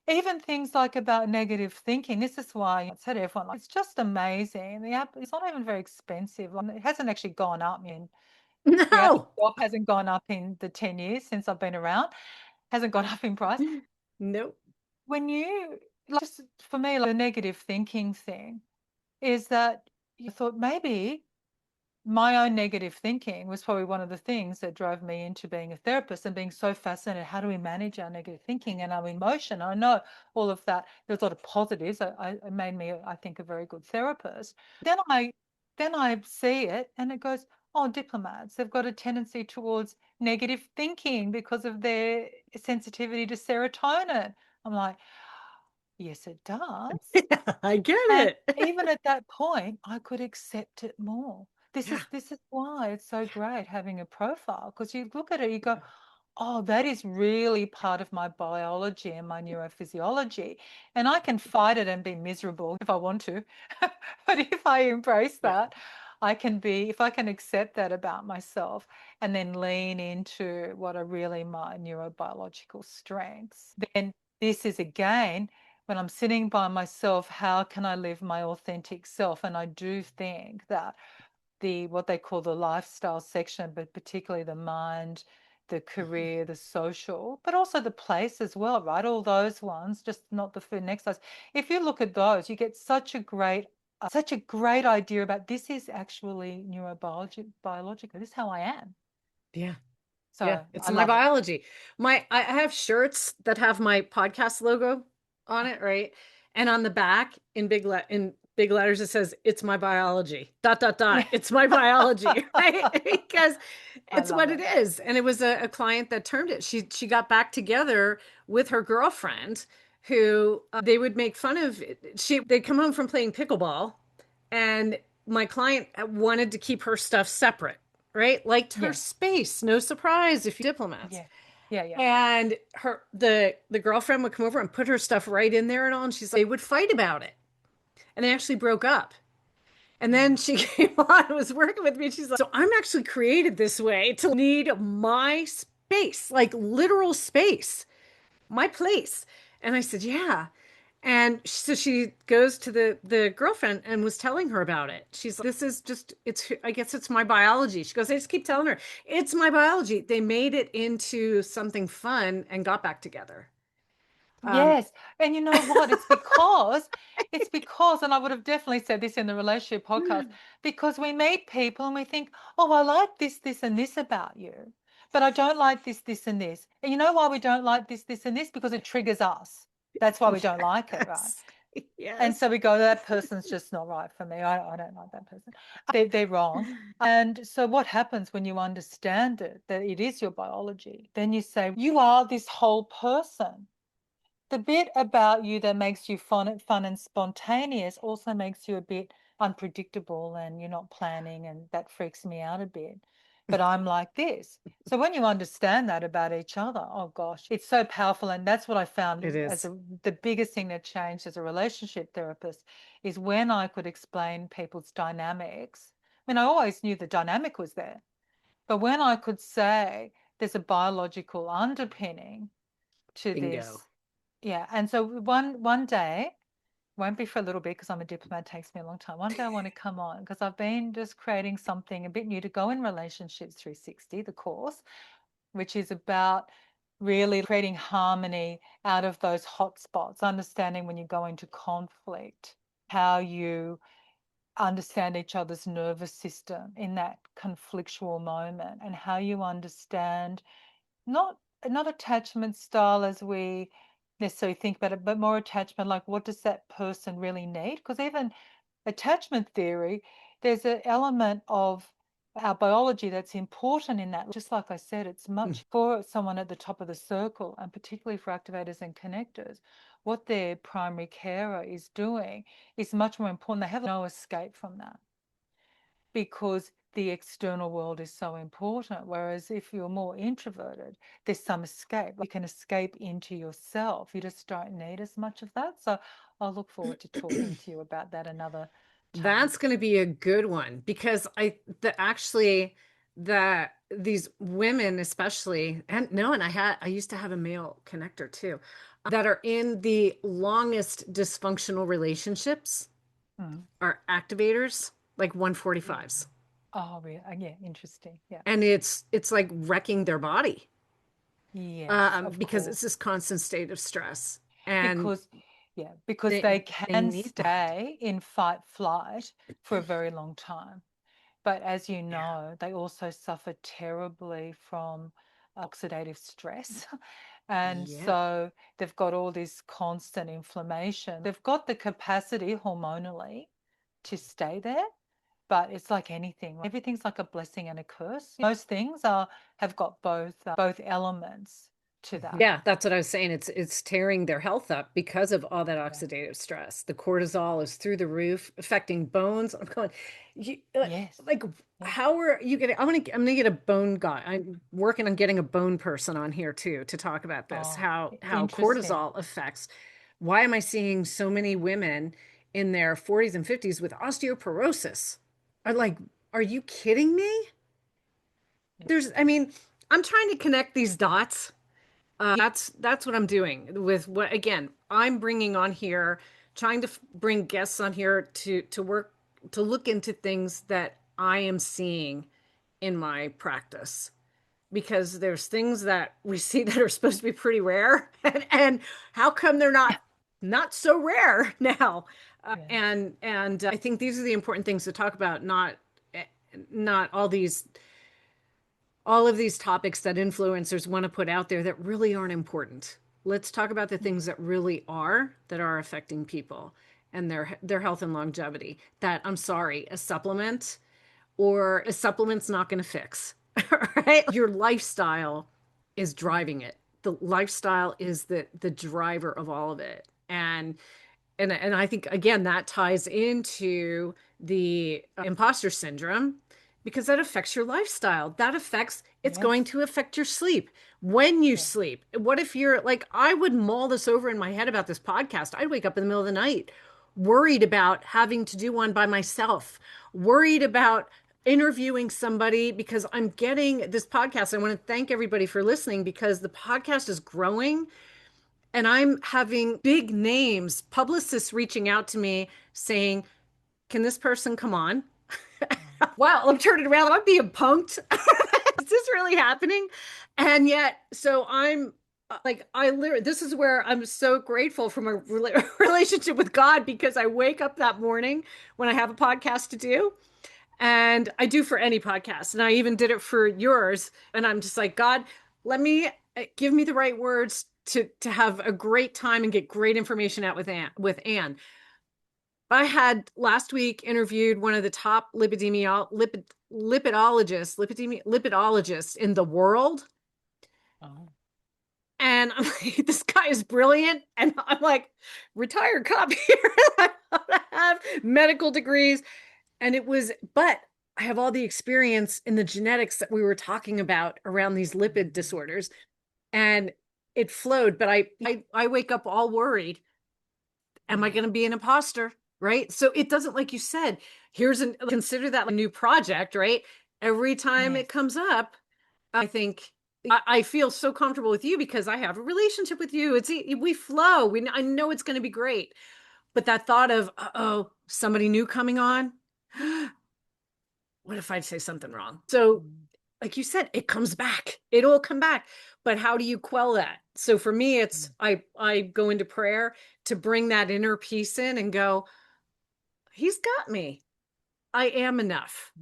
even things like about negative thinking. This is why I said everyone, like, it's just amazing. The app, it's not even very expensive. It hasn't actually gone up in, the app No. itself hasn't gone up in the 10 years since I've been around, hasn't gone up in price. Nope. When you, like, just for me, like the negative thinking thing is that you thought maybe my own negative thinking was probably one of the things that drove me into being a therapist and being so fascinated. How do we manage our negative thinking and our emotion? I know all of that. There's a lot of positives. It made me, I think, a very good therapist. Then I see it and it goes, oh, diplomats, they've got a tendency towards negative thinking because of their sensitivity to serotonin. I'm like, yes, it does. Yeah, I get And it. even at that point, I could accept it more. This Yeah. is this is why it's so great having a profile, because you look at it, you go, oh, that is really part of my biology and my neurophysiology. And I can fight it and be miserable if I want to. But if I embrace Yeah. that, I can be, if I can accept that about myself and then lean into what are really my neurobiological strengths, then this is again, when I'm sitting by myself, how can I live my authentic self? And I do think that what they call the lifestyle section, but particularly the mind, the career, the social, but also the place as well, right? All those ones, just not the food and exercise. If you look at those, you get such a great idea about this is actually biological. This is how I am. Yeah. Yeah, So it's I my love it. biology. I have shirts that have my podcast logo on it, right? And on the back in big letters it says it's my biology. Dot dot Yeah. dot. It's my biology, right? Because I it's love what it it. is. And it was a client that termed it. She got back together with her girlfriend who they would make fun of. They'd come home from playing pickleball and my client wanted to keep her stuff separate, right? Liked her Yeah. space. No surprise if you diplomats. Yeah. Yeah. Yeah. And the girlfriend would come over and put her stuff right in there and all. And she's like, they would fight about it. And they actually broke up. And then Mm. she came on and was working with me. She's like, so I'm actually created this way to need my space, like literal space, my place. And I said, yeah. And so she goes to the girlfriend and was telling her about it. She's like, this is just, it's, I guess it's my biology. She goes, I just keep telling her, it's my biology. They made it into something fun and got back together. Um, Yes. And you know what? It's because, and I would have definitely said this in the relationship podcast, because we meet people and we think, oh, I like this, this, and this about you, but I don't like this, this, and this. And you know why we don't like this, this, and this? Because it triggers us. That's why we don't like it, right? yes. And Yes. so we go, that person's just not right for me. I don't like that person. They're wrong. And so what happens when you understand it, that it is your biology? Then you say, you are this whole person. The bit about you that makes you fun and spontaneous also makes you a bit unpredictable and you're not planning, and that freaks me out a bit. But I'm like this. So when you understand that about each other, oh gosh, it's so powerful. And that's what I It found as is. the biggest thing that changed as a relationship therapist is when I could explain people's dynamics. I mean, I always knew the dynamic was there, but when I could say there's a biological underpinning to Bingo. this. Yeah, and so one day, won't be for a little bit because I'm a diplomat, takes me a long time. One day I want to come on because I've been just creating something a bit new to go in Relationships 360, the course, which is about really creating harmony out of those hot spots, understanding when you go into conflict, how you understand each other's nervous system in that conflictual moment, and how you understand not not attachment style as we necessarily think about it, but more attachment like what does that person really need? Because even attachment theory, there's an element of our biology that's important in that. Just like I said, it's much for someone at the top of the circle, and particularly for activators and connectors, what their primary carer is doing is much more important. They have no escape from that because the external world is so important. Whereas if you're more introverted, there's some escape. You can escape into yourself. You just don't need as much of that. So I'll look forward to talking to you about that another time. That's going to be a good one, because these women especially, and I used to have a male connector too, that are in the longest dysfunctional relationships are activators, like 145s. Oh, yeah, interesting. Yeah. And it's like wrecking their body. Yes, of Because course. it's this constant state of stress. And because they they they can need that. stay in fight flight for a very long time. But as you know, they also suffer terribly from oxidative stress. And Yeah. so they've got all this constant inflammation. They've got the capacity hormonally to stay there, but it's like anything. Everything's like a blessing and a curse. Those things have got both elements to that. Yeah, that's what I was saying. It's tearing their health up because of all that oxidative stress. The cortisol is through the roof, affecting bones. I'm going, Yes. like, how are you getting? I'm gonna get a bone guy. I'm working on getting a bone person on here too to talk about this. Oh, How interesting. cortisol affects. Why am I seeing so many women in their 40s and 50s with osteoporosis? Are you kidding me? I mean, I'm trying to connect these dots. That's what I'm doing with what, again, I'm bringing on here, trying to bring guests on here to work, to look into things that I am seeing in my practice, because there's things that we see that are supposed to be pretty rare, and how come they're not so rare now? And I think these are the important things to talk about, not all of these topics that influencers want to put out there that really aren't important. Let's talk about the things that really are, that are affecting people and their health and longevity. That, I'm sorry, a supplement's not going to fix. Right? Your lifestyle is driving it. The lifestyle is the driver of all of it. And I think, again, that ties into the imposter syndrome, because that affects your lifestyle. It's going to affect your sleep. When you sleep, what if you're like, I would mull this over in my head about this podcast. I'd wake up in the middle of the night worried about having to do one by myself, worried about interviewing somebody, because I'm getting this podcast. I want to thank everybody for listening, because the podcast is growing. And I'm having big names, publicists reaching out to me saying, can this person come on? Wow, I'm turning around. I'm being punked. Is this really happening? And yet, so I'm like, this is where I'm so grateful for my relationship with God, because I wake up that morning when I have a podcast to do. And I do for any podcast. And I even did it for yours. And I'm just like, God, give me the right words to have a great time and get great information out with Anne. I had last week interviewed one of the top lipidologists in the world. Oh. And I'm like, this guy is brilliant. And I'm like, retired cop here. I have medical degrees. But I have all the experience in the genetics that we were talking about around these lipid disorders. And it flowed, but I wake up all worried. Am I going to be an imposter? Right. So it doesn't, like you said, consider that a new project, right? Every time it comes up, I think I feel so comfortable with you because I have a relationship with you. We flow. I know it's going to be great. But that thought of, somebody new coming on, what if I say something wrong? So, like you said, it comes back. It'll come back. But how do you quell that? So for me, it's I go into prayer to bring that inner peace in and go, he's got me. I am enough.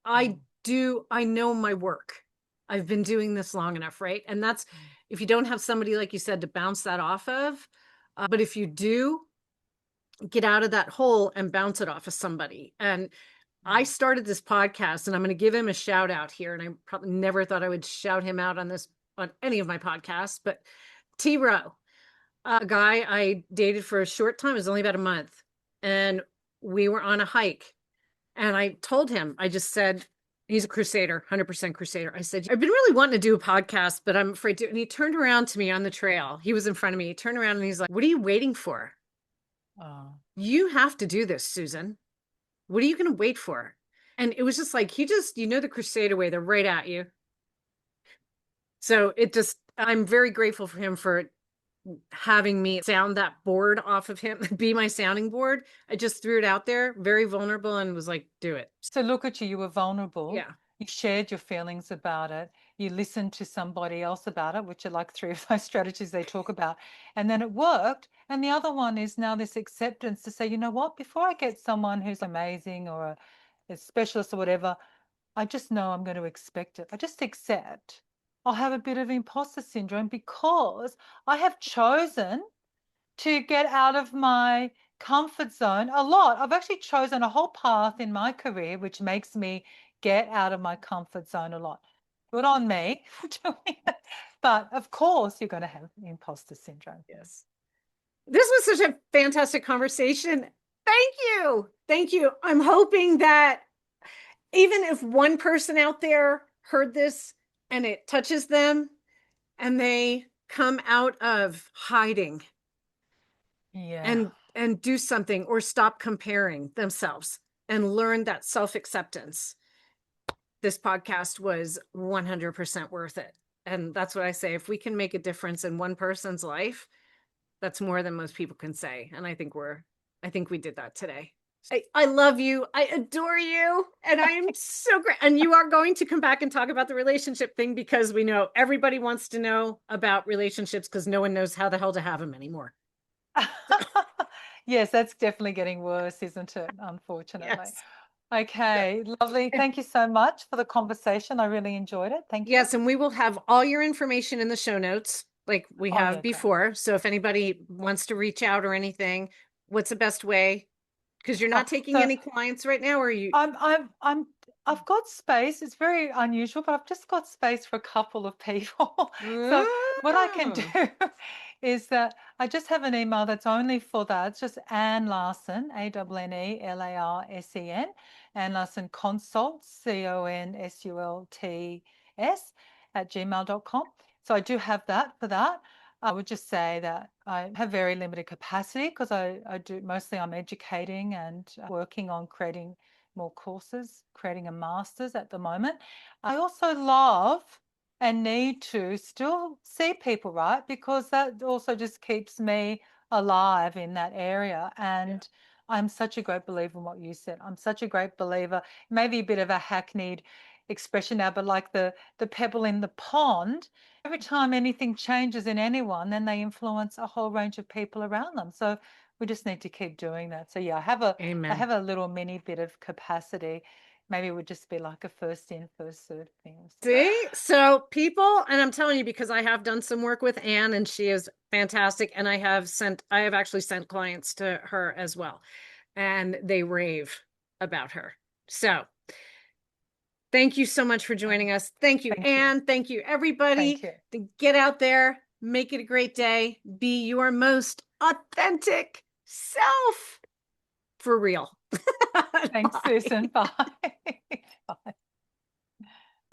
I know my work. I've been doing this long enough, right? And that's, if you don't have somebody, like you said, to bounce that off of, but if you do, get out of that hole and bounce it off of somebody. And I started this podcast, and I'm going to give him a shout out here. And I probably never thought I would shout him out on any of my podcasts, but T Row, a guy I dated for a short time, it was only about a month. And we were on a hike. And I told him, I just said, He's a crusader, 100% crusader. I said, I've been really wanting to do a podcast, but I'm afraid to. And he turned around to me on the trail. He was in front of me. He turned around and he's like, what are you waiting for? Oh. You have to do this, Susan. What are you going to wait for? And it was just like, the crusader way, they're right at you. So I'm very grateful for him for having me sound that board off of him, be my sounding board. I just threw it out there, very vulnerable, and was like, do it. So look at you, you were vulnerable. Yeah. You shared your feelings about it. You listened to somebody else about it, which are like 3 of those strategies they talk about. And then it worked. And the other one is now this acceptance to say, you know what, before I get someone who's amazing or a specialist or whatever, I just know I'm going to expect it. I just accept I'll have a bit of imposter syndrome because I have chosen to get out of my comfort zone a lot. I've actually chosen a whole path in my career which makes me get out of my comfort zone a lot. Good on me for doing it. But of course, you're going to have imposter syndrome. Yes. This was such a fantastic conversation. Thank you. Thank you. I'm hoping that even if one person out there heard this and it touches them and they come out of hiding and do something or stop comparing themselves and learn that self-acceptance, this podcast was 100% worth it. And that's what I say. If we can make a difference in one person's life, that's more than most people can say. And I think we did that today. I love you. I adore you. And I am so great. And you are going to come back and talk about the relationship thing because we know everybody wants to know about relationships because no one knows how the hell to have them anymore. Yes, that's definitely getting worse, isn't it? Unfortunately. Yes. Okay, lovely. Thank you so much for the conversation. I really enjoyed it. Thank you. Yes, and we will have all your information in the show notes like we have before. Great. So if anybody wants to reach out or anything, what's the best way? Because you're not taking any clients right now, or are you? I've got space. It's very unusual, but I've just got space for a couple of people. So what I can do is that I just have an email that's only for that. It's just Anne Larsen, ANNELARSEN, Anne Larsen Consults, CONSULTS @gmail.com. So I do have that for that. I would just say that I have very limited capacity because I do mostly I'm educating and working on creating more courses, creating a master's at the moment. I also love and need to still see people, right? Because that also just keeps me alive in that area. And I'm such a great believer in what you said. I'm such a great believer, maybe a bit of a hackneyed expression now, but like the pebble in the pond, every time anything changes in anyone, then they influence a whole range of people around them. So we just need to keep doing that. So yeah, I have a little mini bit of capacity. Maybe it would just be like a first in, first served thing. See, so people, and I'm telling you because I have done some work with Anne and she is fantastic. And I have actually sent clients to her as well. And they rave about her. So thank you so much for joining us. Thank you, Anne. Thank you, everybody. Thank you. Get out there, make it a great day. Be your most authentic self for real. Thanks, Susan. Bye. Bye.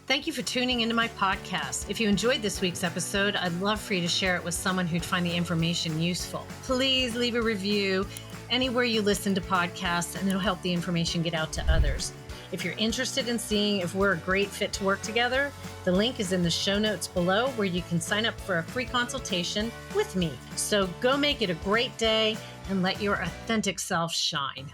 Thank you for tuning into my podcast. If you enjoyed this week's episode, I'd love for you to share it with someone who'd find the information useful. Please leave a review anywhere you listen to podcasts, and it'll help the information get out to others. If you're interested in seeing if we're a great fit to work together, the link is in the show notes below where you can sign up for a free consultation with me. So go make it a great day and let your authentic self shine.